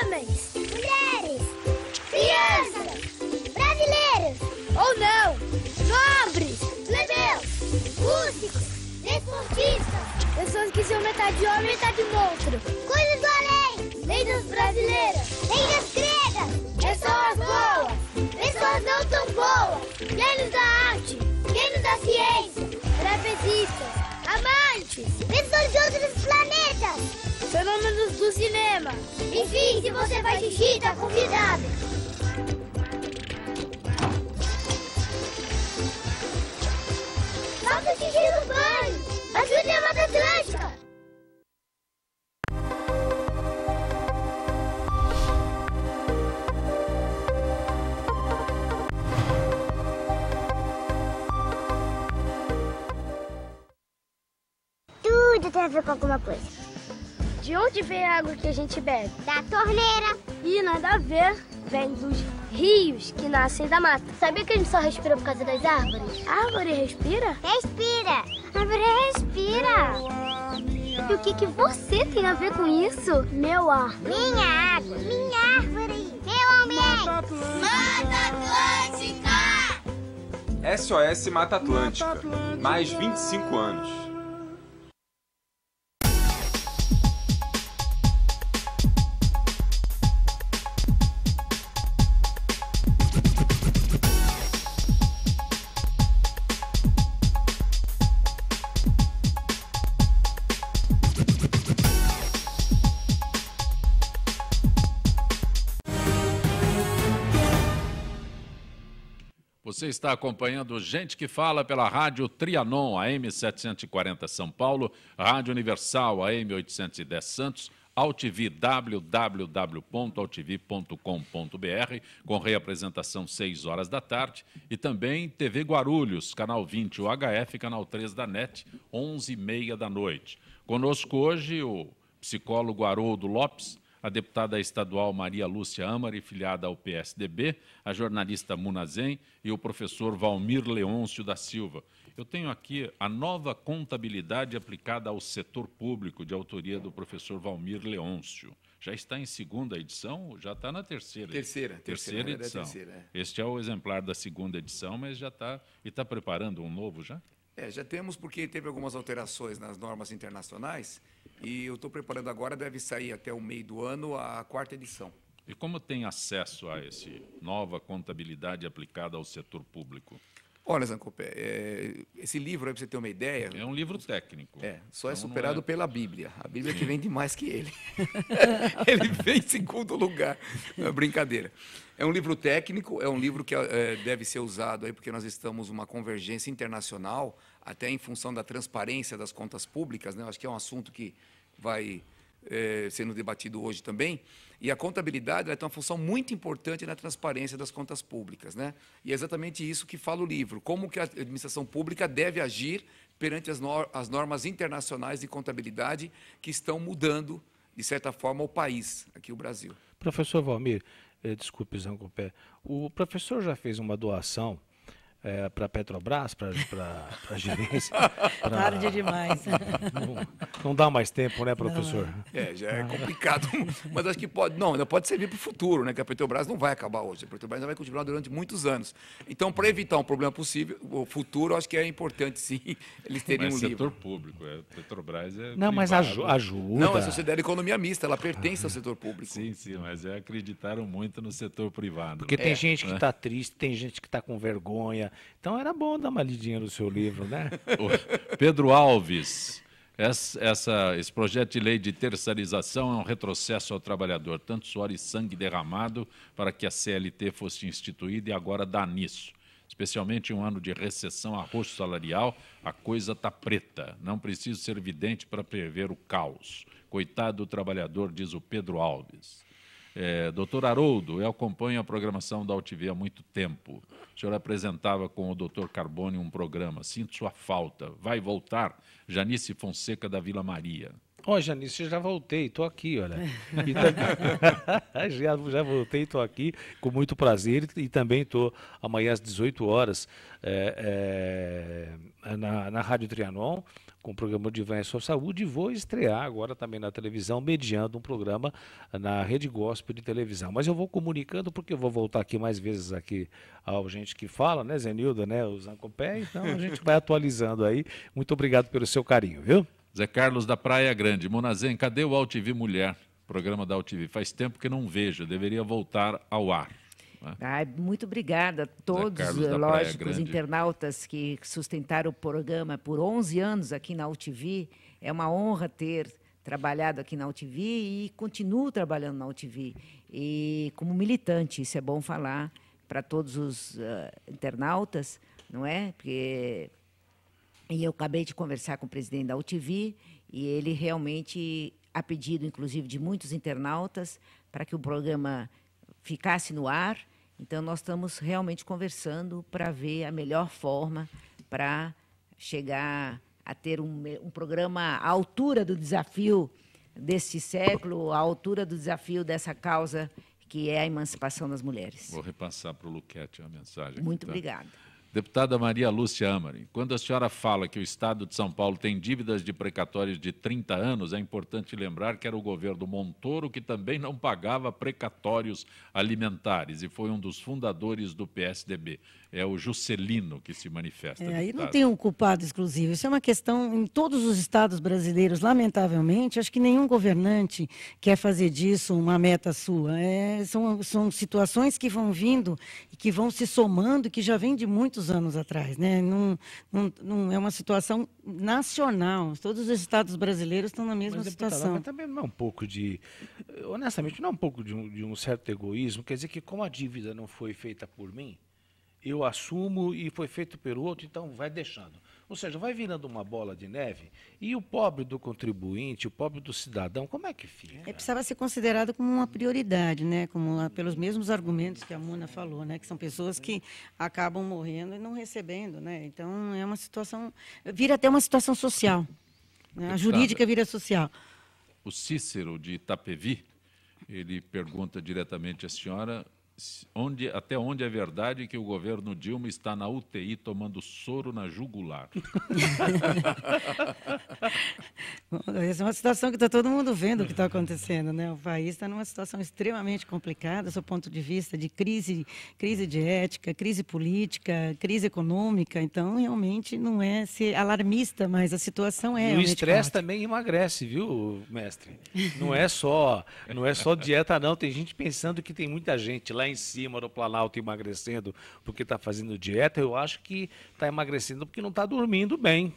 S8: Homens, mulheres, crianças, brasileiros ou não, nobres, plebeus, músicos, desportistas, pessoas que são metade homem e metade monstro, coisas do além, lendas brasileiras, lendas gregas, pessoas boas, pessoas não tão boas, gênios da arte, gênios da ciência, trapezistas, amantes, pessoas de outros planetas, fenômenos do cinema. Enfim, se você faz xixi, tá convidado. Faça xixi no banho. Ajude a Mata Atlântica. Tudo tem a ver com alguma coisa. De onde vem a água que a gente bebe? Da torneira. E nada a ver, vem dos rios que nascem da mata. Sabia que a gente só respira por causa das árvores? A árvore respira? Respira. A árvore respira. E o que você tem a ver com isso? Meu ar. Minha água. Minha árvore. Meu ambiente. Mata Atlântica!
S9: SOS Mata Atlântica. Mais 25 anos.
S1: Você está acompanhando Gente que Fala pela Rádio Trianon, AM 740 São Paulo, Rádio Universal, AM 810 Santos, AltV, www.altv.com.br, com reapresentação 6 horas da tarde, e também TV Guarulhos, canal 20 UHF, canal 3 da NET, 11h30 da noite. Conosco hoje o psicólogo Haroldo Lopes, a deputada estadual Maria Lúcia Amari, filiada ao PSDB, a jornalista Muna Zen e o professor Valmir Leôncio da Silva. Eu tenho aqui a nova contabilidade aplicada ao setor público, de autoria do professor Valmir Leôncio. Já está em segunda edição? Já está na terceira? Terceira edição. Este é o exemplar da segunda edição, mas já está... E está preparando um novo já?
S3: Já temos, porque teve algumas alterações nas normas internacionais e eu estou preparando agora, deve sair até o meio do ano a 4ª edição.
S1: E como tem acesso a essa nova contabilidade aplicada ao setor público?
S3: Olha, Zancopé, esse livro, para você ter uma ideia...
S1: É um livro técnico.
S3: Só é superado pela Bíblia. A Bíblia que vende mais que ele. Ele vem em segundo lugar. Não é brincadeira. É um livro técnico, é um livro que deve ser usado aí porque nós estamos numa convergência internacional, até em função da transparência das contas públicas, né? Acho que é um assunto que vai sendo debatido hoje também. E a contabilidade ela tem uma função muito importante na transparência das contas públicas, né? E é exatamente isso que fala o livro, como que a administração pública deve agir perante as normas internacionais de contabilidade que estão mudando, de certa forma, o país, aqui o Brasil.
S2: Professor Valmir, desculpe, Zancopé, o professor já fez uma doação para a Petrobras, para a gerência?
S4: Tarde demais.
S2: Não dá mais tempo, né, professor?
S3: Não. Já é complicado, mas acho que ainda pode servir para o futuro, né? Que a Petrobras não vai acabar hoje, a Petrobras ainda vai continuar durante muitos anos. Então, para evitar um problema possível, o futuro, acho que é importante, sim, eles terem um livro.
S1: Setor público, Petrobras é
S2: não, privado. Mas ajuda.
S3: Não, a Sociedade de Economia Mista, ela pertence ao setor público.
S1: Sim, mas acreditaram muito no setor privado.
S2: Porque tem gente que está triste, tem gente que está com vergonha. Então era bom dar uma lidinha no seu livro, né?
S1: Pedro Alves, esse projeto de lei de terceirização é um retrocesso ao trabalhador, tanto suor e sangue derramado para que a CLT fosse instituída e agora dá nisso. Especialmente em um ano de recessão, arroxo salarial, a coisa está preta. Não preciso ser vidente para prever o caos. Coitado do trabalhador, diz o Pedro Alves. Doutor Haroldo, eu acompanho a programação da UTV há muito tempo. O senhor apresentava com o doutor Carbone um programa. Sinto sua falta. Vai voltar? Janice Fonseca, da Vila Maria.
S2: Ó, Janice, eu já voltei, estou aqui, olha. Já voltei, estou aqui, com muito prazer, e também estou amanhã às 18 horas na Rádio Trianon, com o programa Divan sobre Saúde, e vou estrear agora também na televisão, mediando um programa na Rede Gospel de televisão. Mas eu vou comunicando, porque eu vou voltar aqui mais vezes aqui ao Gente que Fala, né, Zenilda, né, o Zancopé, então a gente vai atualizando aí. Muito obrigado pelo seu carinho, viu?
S1: Zé Carlos da Praia Grande. Monazen, cadê o AltV Mulher? Programa da AltV. Faz tempo que não vejo, deveria voltar ao ar.
S5: Né? Muito obrigada a todos, lógico, os internautas que sustentaram o programa por 11 anos aqui na AltV. É uma honra ter trabalhado aqui na AltV e continuo trabalhando na AltV. E como militante, isso é bom falar para todos os internautas, não é? Porque... E eu acabei de conversar com o presidente da UTV e ele realmente, a pedido, inclusive, de muitos internautas, para que o programa ficasse no ar. Então, nós estamos realmente conversando para ver a melhor forma para chegar a ter um programa à altura do desafio desse século, à altura do desafio dessa causa que é a emancipação das mulheres.
S1: Vou repassar para o Luquete a mensagem.
S5: Muito obrigada.
S1: Deputada Maria Lúcia Amarim, quando a senhora fala que o Estado de São Paulo tem dívidas de precatórios de 30 anos, é importante lembrar que era o governo Montoro que também não pagava precatórios alimentares e foi um dos fundadores do PSDB. É o Juscelino que se manifesta.
S4: Aí não tem um culpado exclusivo. Isso é uma questão em todos os estados brasileiros, lamentavelmente. Acho que nenhum governante quer fazer disso uma meta sua. São situações que vão vindo e que vão se somando e que já vêm de muitos anos atrás, né? Não é uma situação nacional. Todos os estados brasileiros estão na mesma situação.
S2: Mas também não é um pouco de... Honestamente, não é um pouco de um certo egoísmo? Quer dizer que como a dívida não foi feita por mim, eu assumo e foi feito pelo outro, então vai deixando. Ou seja, vai virando uma bola de neve e o pobre do contribuinte, o pobre do cidadão, como é que fica?
S4: Precisava ser considerado como uma prioridade, né? Pelos mesmos argumentos que a Muna falou, né? Que são pessoas que acabam morrendo e não recebendo, né? Então, é uma situação... Vira até uma situação social. Né? A jurídica vira social.
S1: O Cícero, de Itapevi, ele pergunta diretamente à senhora... até onde é verdade que o governo Dilma está na UTI tomando soro na jugular?
S4: Essa é uma situação que está todo mundo vendo o que está acontecendo, né? O país está numa situação extremamente complicada, do seu ponto de vista de crise de ética, crise política, crise econômica. Então, realmente, não é ser alarmista, mas a situação é...
S2: E o estresse também emagrece, viu, mestre? Não é só dieta, não. Tem gente pensando que tem muita gente lá em cima do Planalto emagrecendo porque está fazendo dieta. Eu acho que está emagrecendo porque não está dormindo bem.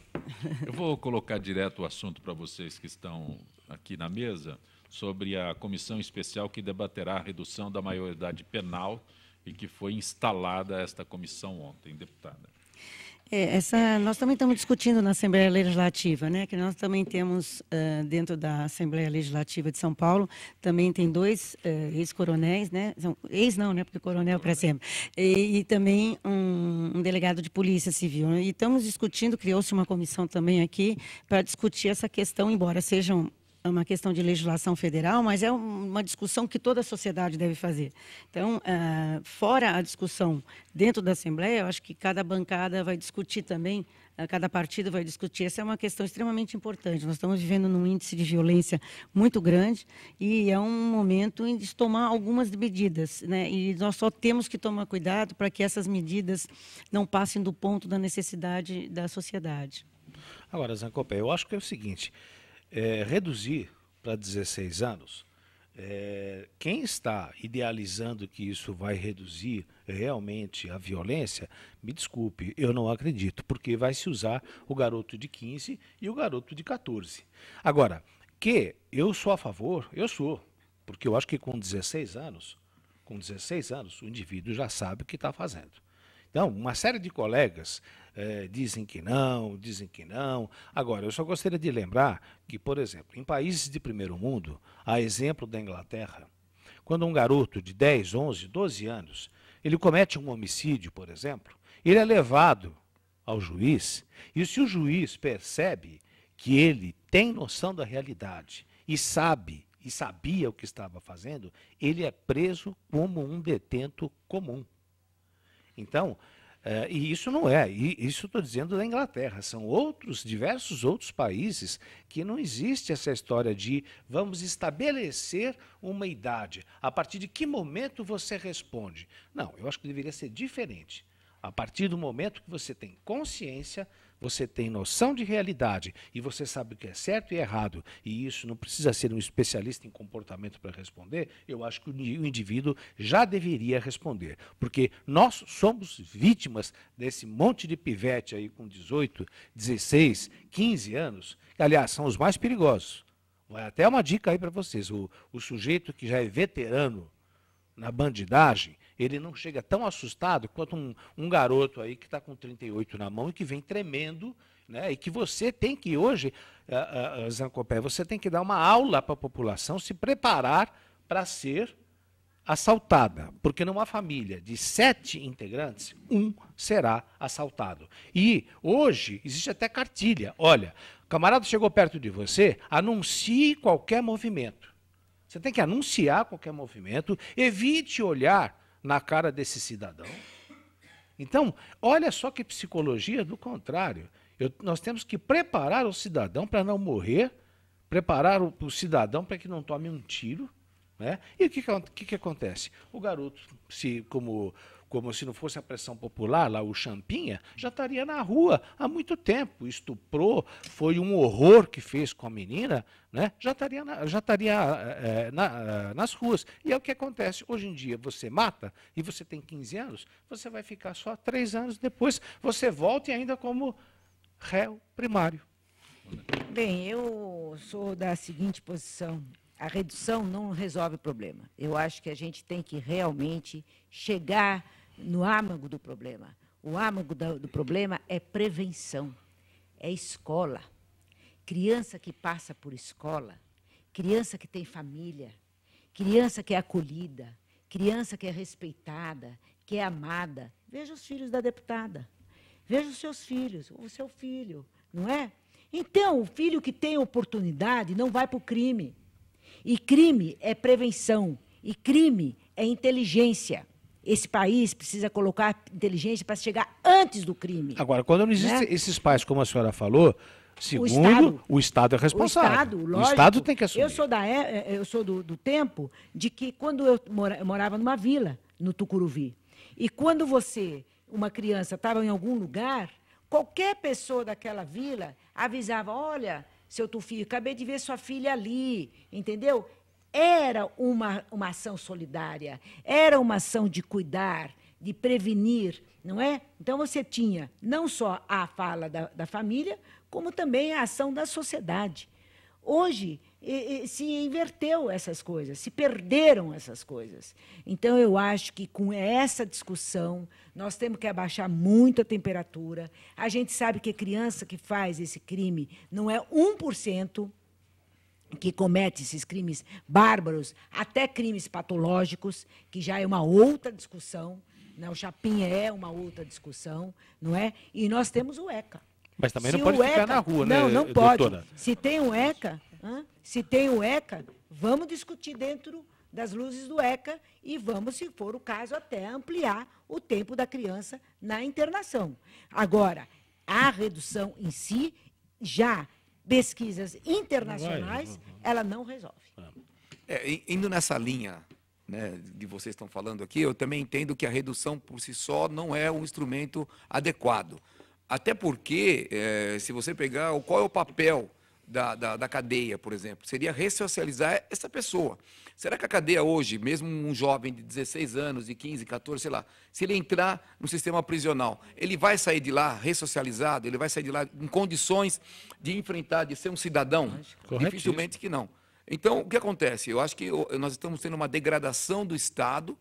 S1: Eu vou colocar direto o assunto para vocês que estão aqui na mesa sobre a comissão especial que debaterá a redução da maioridade penal e que foi instalada esta comissão ontem, deputada.
S4: Nós também estamos discutindo na Assembleia Legislativa, né, que nós também temos, dentro da Assembleia Legislativa de São Paulo, também tem 2 ex-coronéis, né, ex não, né, porque coronel para sempre, e também um delegado de Polícia Civil. Né, e estamos discutindo, criou-se uma comissão também aqui para discutir essa questão, embora sejam uma questão de legislação federal, mas é uma discussão que toda a sociedade deve fazer. Então, fora a discussão dentro da Assembleia, eu acho que cada bancada vai discutir também, cada partido vai discutir. Essa é uma questão extremamente importante. Nós estamos vivendo num índice de violência muito grande e é um momento em de tomar algumas medidas, né? E nós só temos que tomar cuidado para que essas medidas não passem do ponto da necessidade da sociedade.
S2: Agora, Zancopé, eu acho que é o seguinte... reduzir para 16 anos, quem está idealizando que isso vai reduzir realmente a violência, me desculpe, eu não acredito, porque vai se usar o garoto de 15 e o garoto de 14. Agora, que eu sou a favor, eu sou, porque eu acho que com 16 anos, o indivíduo já sabe o que está fazendo. Então, uma série de colegas dizem que não, dizem que não. Agora, eu só gostaria de lembrar que, por exemplo, em países de primeiro mundo, a exemplo da Inglaterra, quando um garoto de 10, 11, 12 anos, ele comete um homicídio, por exemplo, ele é levado ao juiz, e se o juiz percebe que ele tem noção da realidade e sabe e sabia o que estava fazendo, ele é preso como um detento comum. Então, e isso não é, isso estou dizendo da Inglaterra, são diversos outros países que não existe essa história de vamos estabelecer uma idade. A partir de que momento você responde? Não, eu acho que deveria ser diferente. A partir do momento que você tem consciência, você tem noção de realidade e você sabe o que é certo e errado, e isso não precisa ser um especialista em comportamento para responder, eu acho que o indivíduo já deveria responder. Porque nós somos vítimas desse monte de pivete aí com 18, 16, 15 anos, que, aliás, são os mais perigosos. Vai até uma dica aí para vocês. O sujeito que já é veterano na bandidagem, ele não chega tão assustado quanto um garoto aí que está com 38 na mão e que vem tremendo, né? E que você tem que hoje, Zancopé, você tem que dar uma aula para a população se preparar para ser assaltada, porque numa família de 7 integrantes, um será assaltado. E hoje existe até cartilha. Olha, o camarada chegou perto de você, anuncie qualquer movimento. Você tem que anunciar qualquer movimento, evite olhar na cara desse cidadão. Então, olha só que psicologia do contrário. Nós temos que preparar o cidadão para não morrer, preparar o cidadão para que não tome um tiro. Né? E o que acontece? O garoto, como se não fosse a pressão popular, lá o Champinha, já estaria na rua há muito tempo. Estuprou, foi um horror que fez com a menina, né? Já estaria nas ruas. E é o que acontece. Hoje em dia, você mata e você tem 15 anos, você vai ficar só 3 anos depois, você volta e ainda como réu primário.
S5: Bem, eu sou da seguinte posição. A redução não resolve o problema. Eu acho que a gente tem que realmente chegar no âmago do problema. O âmago do problema é prevenção, é escola. Criança que passa por escola, criança que tem família, criança que é acolhida, criança que é respeitada, que é amada. Veja os filhos da deputada, veja os seus filhos, o seu filho, não é? Então, o filho que tem oportunidade não vai para o crime. E crime é prevenção, e crime é inteligência. Esse país precisa colocar inteligência para chegar antes do crime.
S2: Agora, quando não existem esses pais, como a senhora falou, segundo, o Estado é responsável. O Estado tem que assumir.
S5: Eu sou do tempo de que, quando eu morava numa vila, no Tucuruvi, e quando uma criança, estava em algum lugar, qualquer pessoa daquela vila avisava, olha, seu Tufio, acabei de ver sua filha ali, entendeu? Era uma ação solidária, era uma ação de cuidar, de prevenir, não é? Então, você tinha não só a fala da família, como também a ação da sociedade. Hoje, se inverteu essas coisas, se perderam essas coisas. Então, eu acho que, com essa discussão, nós temos que abaixar muito a temperatura. A gente sabe que a criança que faz esse crime não é 1% que comete esses crimes bárbaros, até crimes patológicos, que já é uma outra discussão. Né? O Chapinha é uma outra discussão, não é? E nós temos o ECA.
S2: Mas também não pode ficar na rua, né,
S5: não pode.
S2: Doutora?
S5: Se tem o ECA, vamos discutir dentro das luzes do ECA e vamos, se for o caso, até ampliar o tempo da criança na internação. Agora, a redução em si, já pesquisas internacionais, ela não resolve.
S3: Indo nessa linha, né, de vocês estão falando aqui, eu também entendo que a redução por si só não é um instrumento adequado. Até porque, se você pegar qual é o papel da cadeia, por exemplo, seria ressocializar essa pessoa. Será que a cadeia hoje, mesmo um jovem de 16 anos, de 15, 14, sei lá, se ele entrar no sistema prisional, ele vai sair de lá ressocializado, ele vai sair de lá em condições de enfrentar, de ser um cidadão? Dificilmente que não. Então, o que acontece? Eu acho que nós estamos tendo uma degradação do Estado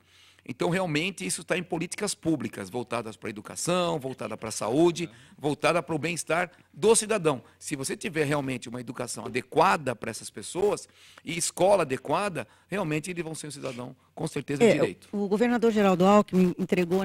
S3: Então, realmente, isso está em políticas públicas, voltadas para a educação, voltada para a saúde, voltada para o bem-estar do cidadão. Se você tiver realmente uma educação adequada para essas pessoas e escola adequada, realmente eles vão ser um cidadão, com certeza, de direito.
S4: O governador Geraldo Alckmin entregou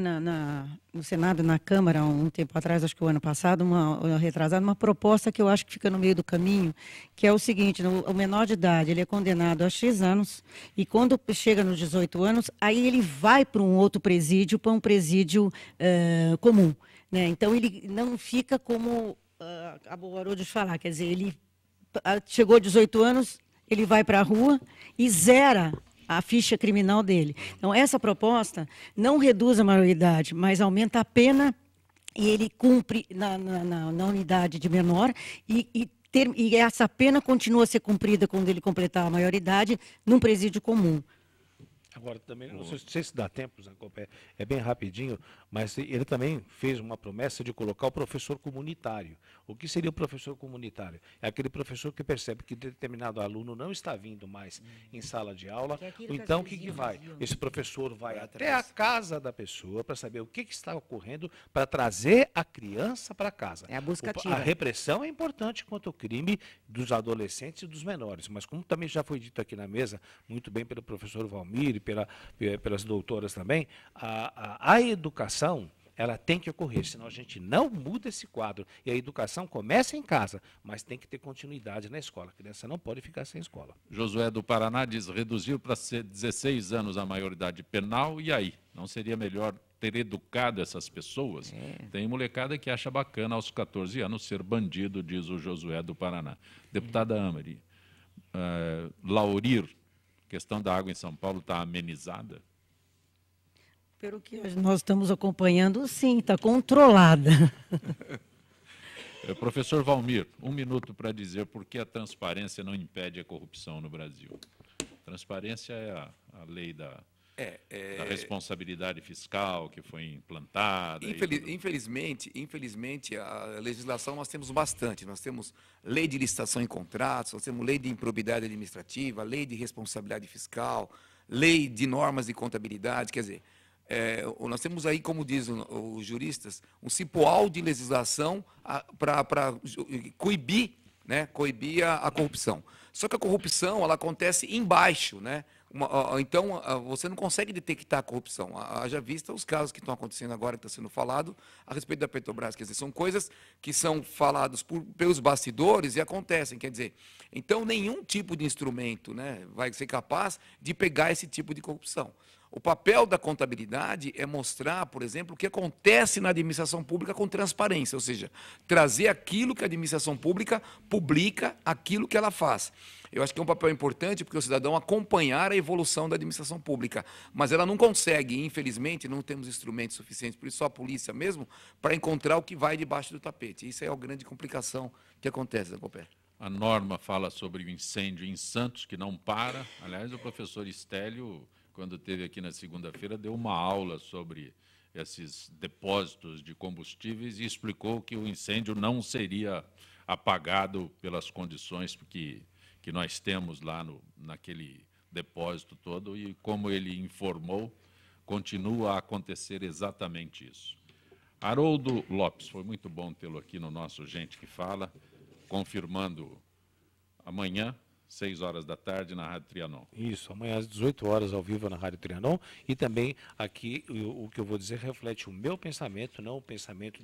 S4: no Senado, na Câmara, um tempo atrás, acho que o ano passado, uma proposta que eu acho que fica no meio do caminho, que é o seguinte: o menor de idade ele é condenado a X anos, e quando chega nos 18 anos, aí ele vai para um outro presídio, para um presídio comum, né? Então, ele não fica como acabou o Haroldo de falar, quer dizer, ele chegou a 18 anos, ele vai para a rua e zera a ficha criminal dele. Então, essa proposta não reduz a maioridade, mas aumenta a pena, e ele cumpre na unidade de menor, e essa pena continua a ser cumprida quando ele completar a maioridade num presídio comum.
S2: Agora, também, não sei se dá tempo, Zancopé, é bem rapidinho, mas ele também fez uma promessa de colocar o professor comunitário. O que seria o professor comunitário? É aquele professor que percebe que determinado aluno não está vindo mais em sala de aula, então o que vai? Esse professor vai até a casa da pessoa para saber o que está ocorrendo, para trazer a criança para casa.
S5: É a busca ativa.
S2: A repressão é importante quanto ao crime dos adolescentes e dos menores, mas como também já foi dito aqui na mesa, muito bem pelo professor Valmir e pelas doutoras também, a educação, ela tem que ocorrer, senão a gente não muda esse quadro. E a educação começa em casa, mas tem que ter continuidade na escola. A criança não pode ficar sem escola.
S1: Josué do Paraná diz: reduziu para 16 anos a maioridade penal, e aí? Não seria melhor ter educado essas pessoas? Tem molecada que acha bacana aos 14 anos ser bandido, diz o Josué do Paraná. Deputada Amari, Laurir, questão da água em São Paulo está amenizada?
S4: Pelo que nós estamos acompanhando, sim, está controlada.
S1: Professor Valmir, 1 minuto para dizer por que a transparência não impede a corrupção no Brasil. Transparência é a lei da responsabilidade fiscal que foi implantada.
S3: Infelizmente, a legislação nós temos bastante. Nós temos lei de licitação em contratos, nós temos lei de improbidade administrativa, lei de responsabilidade fiscal, lei de normas de contabilidade, quer dizer, nós temos aí, como dizem os juristas, um cipoal de legislação para coibir a corrupção. Só que a corrupção ela acontece embaixo, né? Então, você não consegue detectar a corrupção. Haja vista os casos que estão acontecendo agora, que está sendo falado a respeito da Petrobras. Quer dizer, são coisas que são faladas pelos bastidores e acontecem. Quer dizer, então, nenhum tipo de instrumento, né, vai ser capaz de pegar esse tipo de corrupção. O papel da contabilidade é mostrar, por exemplo, o que acontece na administração pública com transparência, ou seja, trazer aquilo que a administração pública publica, aquilo que ela faz. Eu acho que é um papel importante porque o cidadão acompanhar a evolução da administração pública, mas ela não consegue, infelizmente, não temos instrumentos suficientes, por isso só a polícia mesmo, para encontrar o que vai debaixo do tapete. Isso é a grande complicação que acontece, Zancopé.
S1: A norma fala sobre o incêndio em Santos, que não para. Aliás, o professor Estélio, quando esteve aqui na segunda-feira, deu uma aula sobre esses depósitos de combustíveis e explicou que o incêndio não seria apagado pelas condições que nós temos lá naquele depósito todo, e como ele informou, continua a acontecer exatamente isso. Haroldo Lopes, foi muito bom tê-lo aqui no nosso Gente que Fala, confirmando amanhã, 6 horas da tarde, na Rádio Trianon.
S2: Isso, amanhã às 18 horas, ao vivo na Rádio Trianon. E também aqui, o que eu vou dizer reflete o meu pensamento, não o pensamento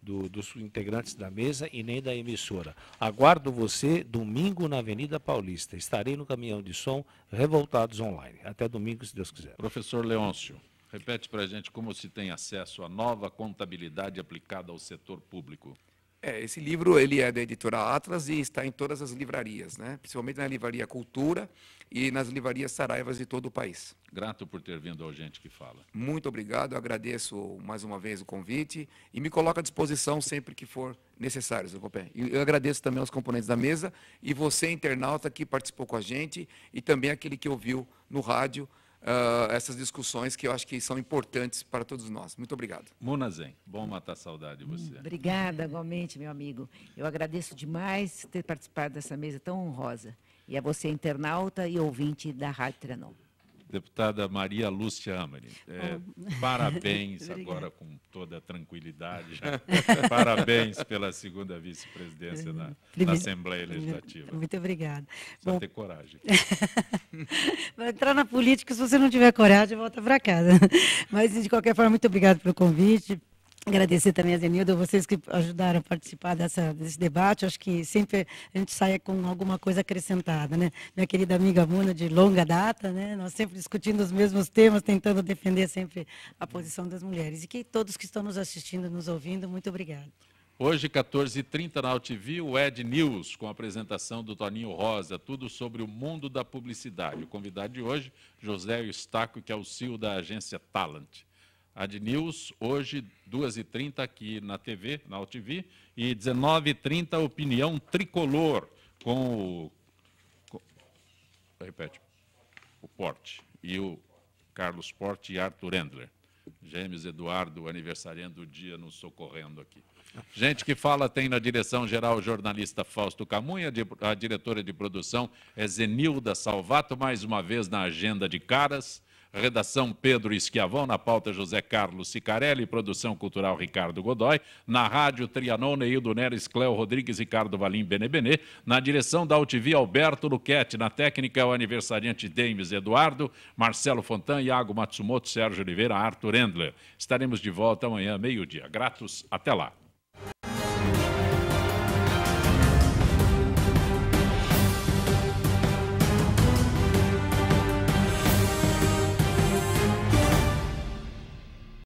S2: dos integrantes da mesa e nem da emissora. Aguardo você domingo na Avenida Paulista. Estarei no caminhão de som Revoltados Online. Até domingo, se Deus quiser.
S1: Professor Leôncio, repete para a gente como se tem acesso à nova contabilidade aplicada ao setor público.
S3: Esse livro ele é da editora Atlas e está em todas as livrarias, né? Principalmente na Livraria Cultura e nas livrarias Saraivas de todo o país.
S1: Grato por ter vindo ao Gente que Fala.
S3: Muito obrigado, eu agradeço mais uma vez o convite e me coloco à disposição sempre que for necessário, Zancopé. E eu agradeço também aos componentes da mesa e você, internauta, que participou com a gente e também aquele que ouviu no rádio essas discussões que eu acho que são importantes para todos nós. Muito obrigado.
S1: Munazen, bom matar a saudade de você.
S5: Obrigada, igualmente, meu amigo. Eu agradeço demais ter participado dessa mesa tão honrosa. E a você, internauta e ouvinte da Rádio Trianon.
S1: Deputada Maria Lúcia Amari, parabéns agora com toda a tranquilidade. Parabéns pela segunda vice-presidência na Assembleia Legislativa.
S4: Muito obrigada.
S1: Precisa ter coragem.
S4: Vai entrar na política, se você não tiver coragem, volta para casa. Mas, de qualquer forma, muito obrigado pelo convite. Agradecer também a Zenilda, vocês que ajudaram a participar desse debate. Acho que sempre a gente sai com alguma coisa acrescentada, né? Minha querida amiga Muna, de longa data, né? Nós sempre discutindo os mesmos temas, tentando defender sempre a posição das mulheres. E que todos que estão nos assistindo, nos ouvindo, muito obrigada.
S1: Hoje, 14h30 na UTV, o Ed News, com a apresentação do Toninho Rosa, tudo sobre o mundo da publicidade. O convidado de hoje, José Eustáquio, que é o CEO da agência Talent. Ad News, hoje, 2h30 aqui na TV, na UTV, e 19h30, Opinião Tricolor, com o... Repete. O Porte. E o Carlos Porte e Arthur Endler. Gêmeos Eduardo, aniversariando o dia, nos socorrendo aqui. Gente que fala tem na direção-geral o jornalista Fausto Camunha, a diretora de produção é Zenilda Salvato, mais uma vez na agenda de caras. Redação Pedro Esquiavão, na pauta José Carlos Sicarelli, produção cultural Ricardo Godoy, na rádio Trianon, Neildo Neres, Cléo Rodrigues, Ricardo Valim, Benebenê, na direção da UTV Alberto Luquete, na técnica o aniversariante Demes Eduardo, Marcelo Fontan, Iago Matsumoto, Sérgio Oliveira, Arthur Endler. Estaremos de volta amanhã, meio-dia. Gratos, até lá.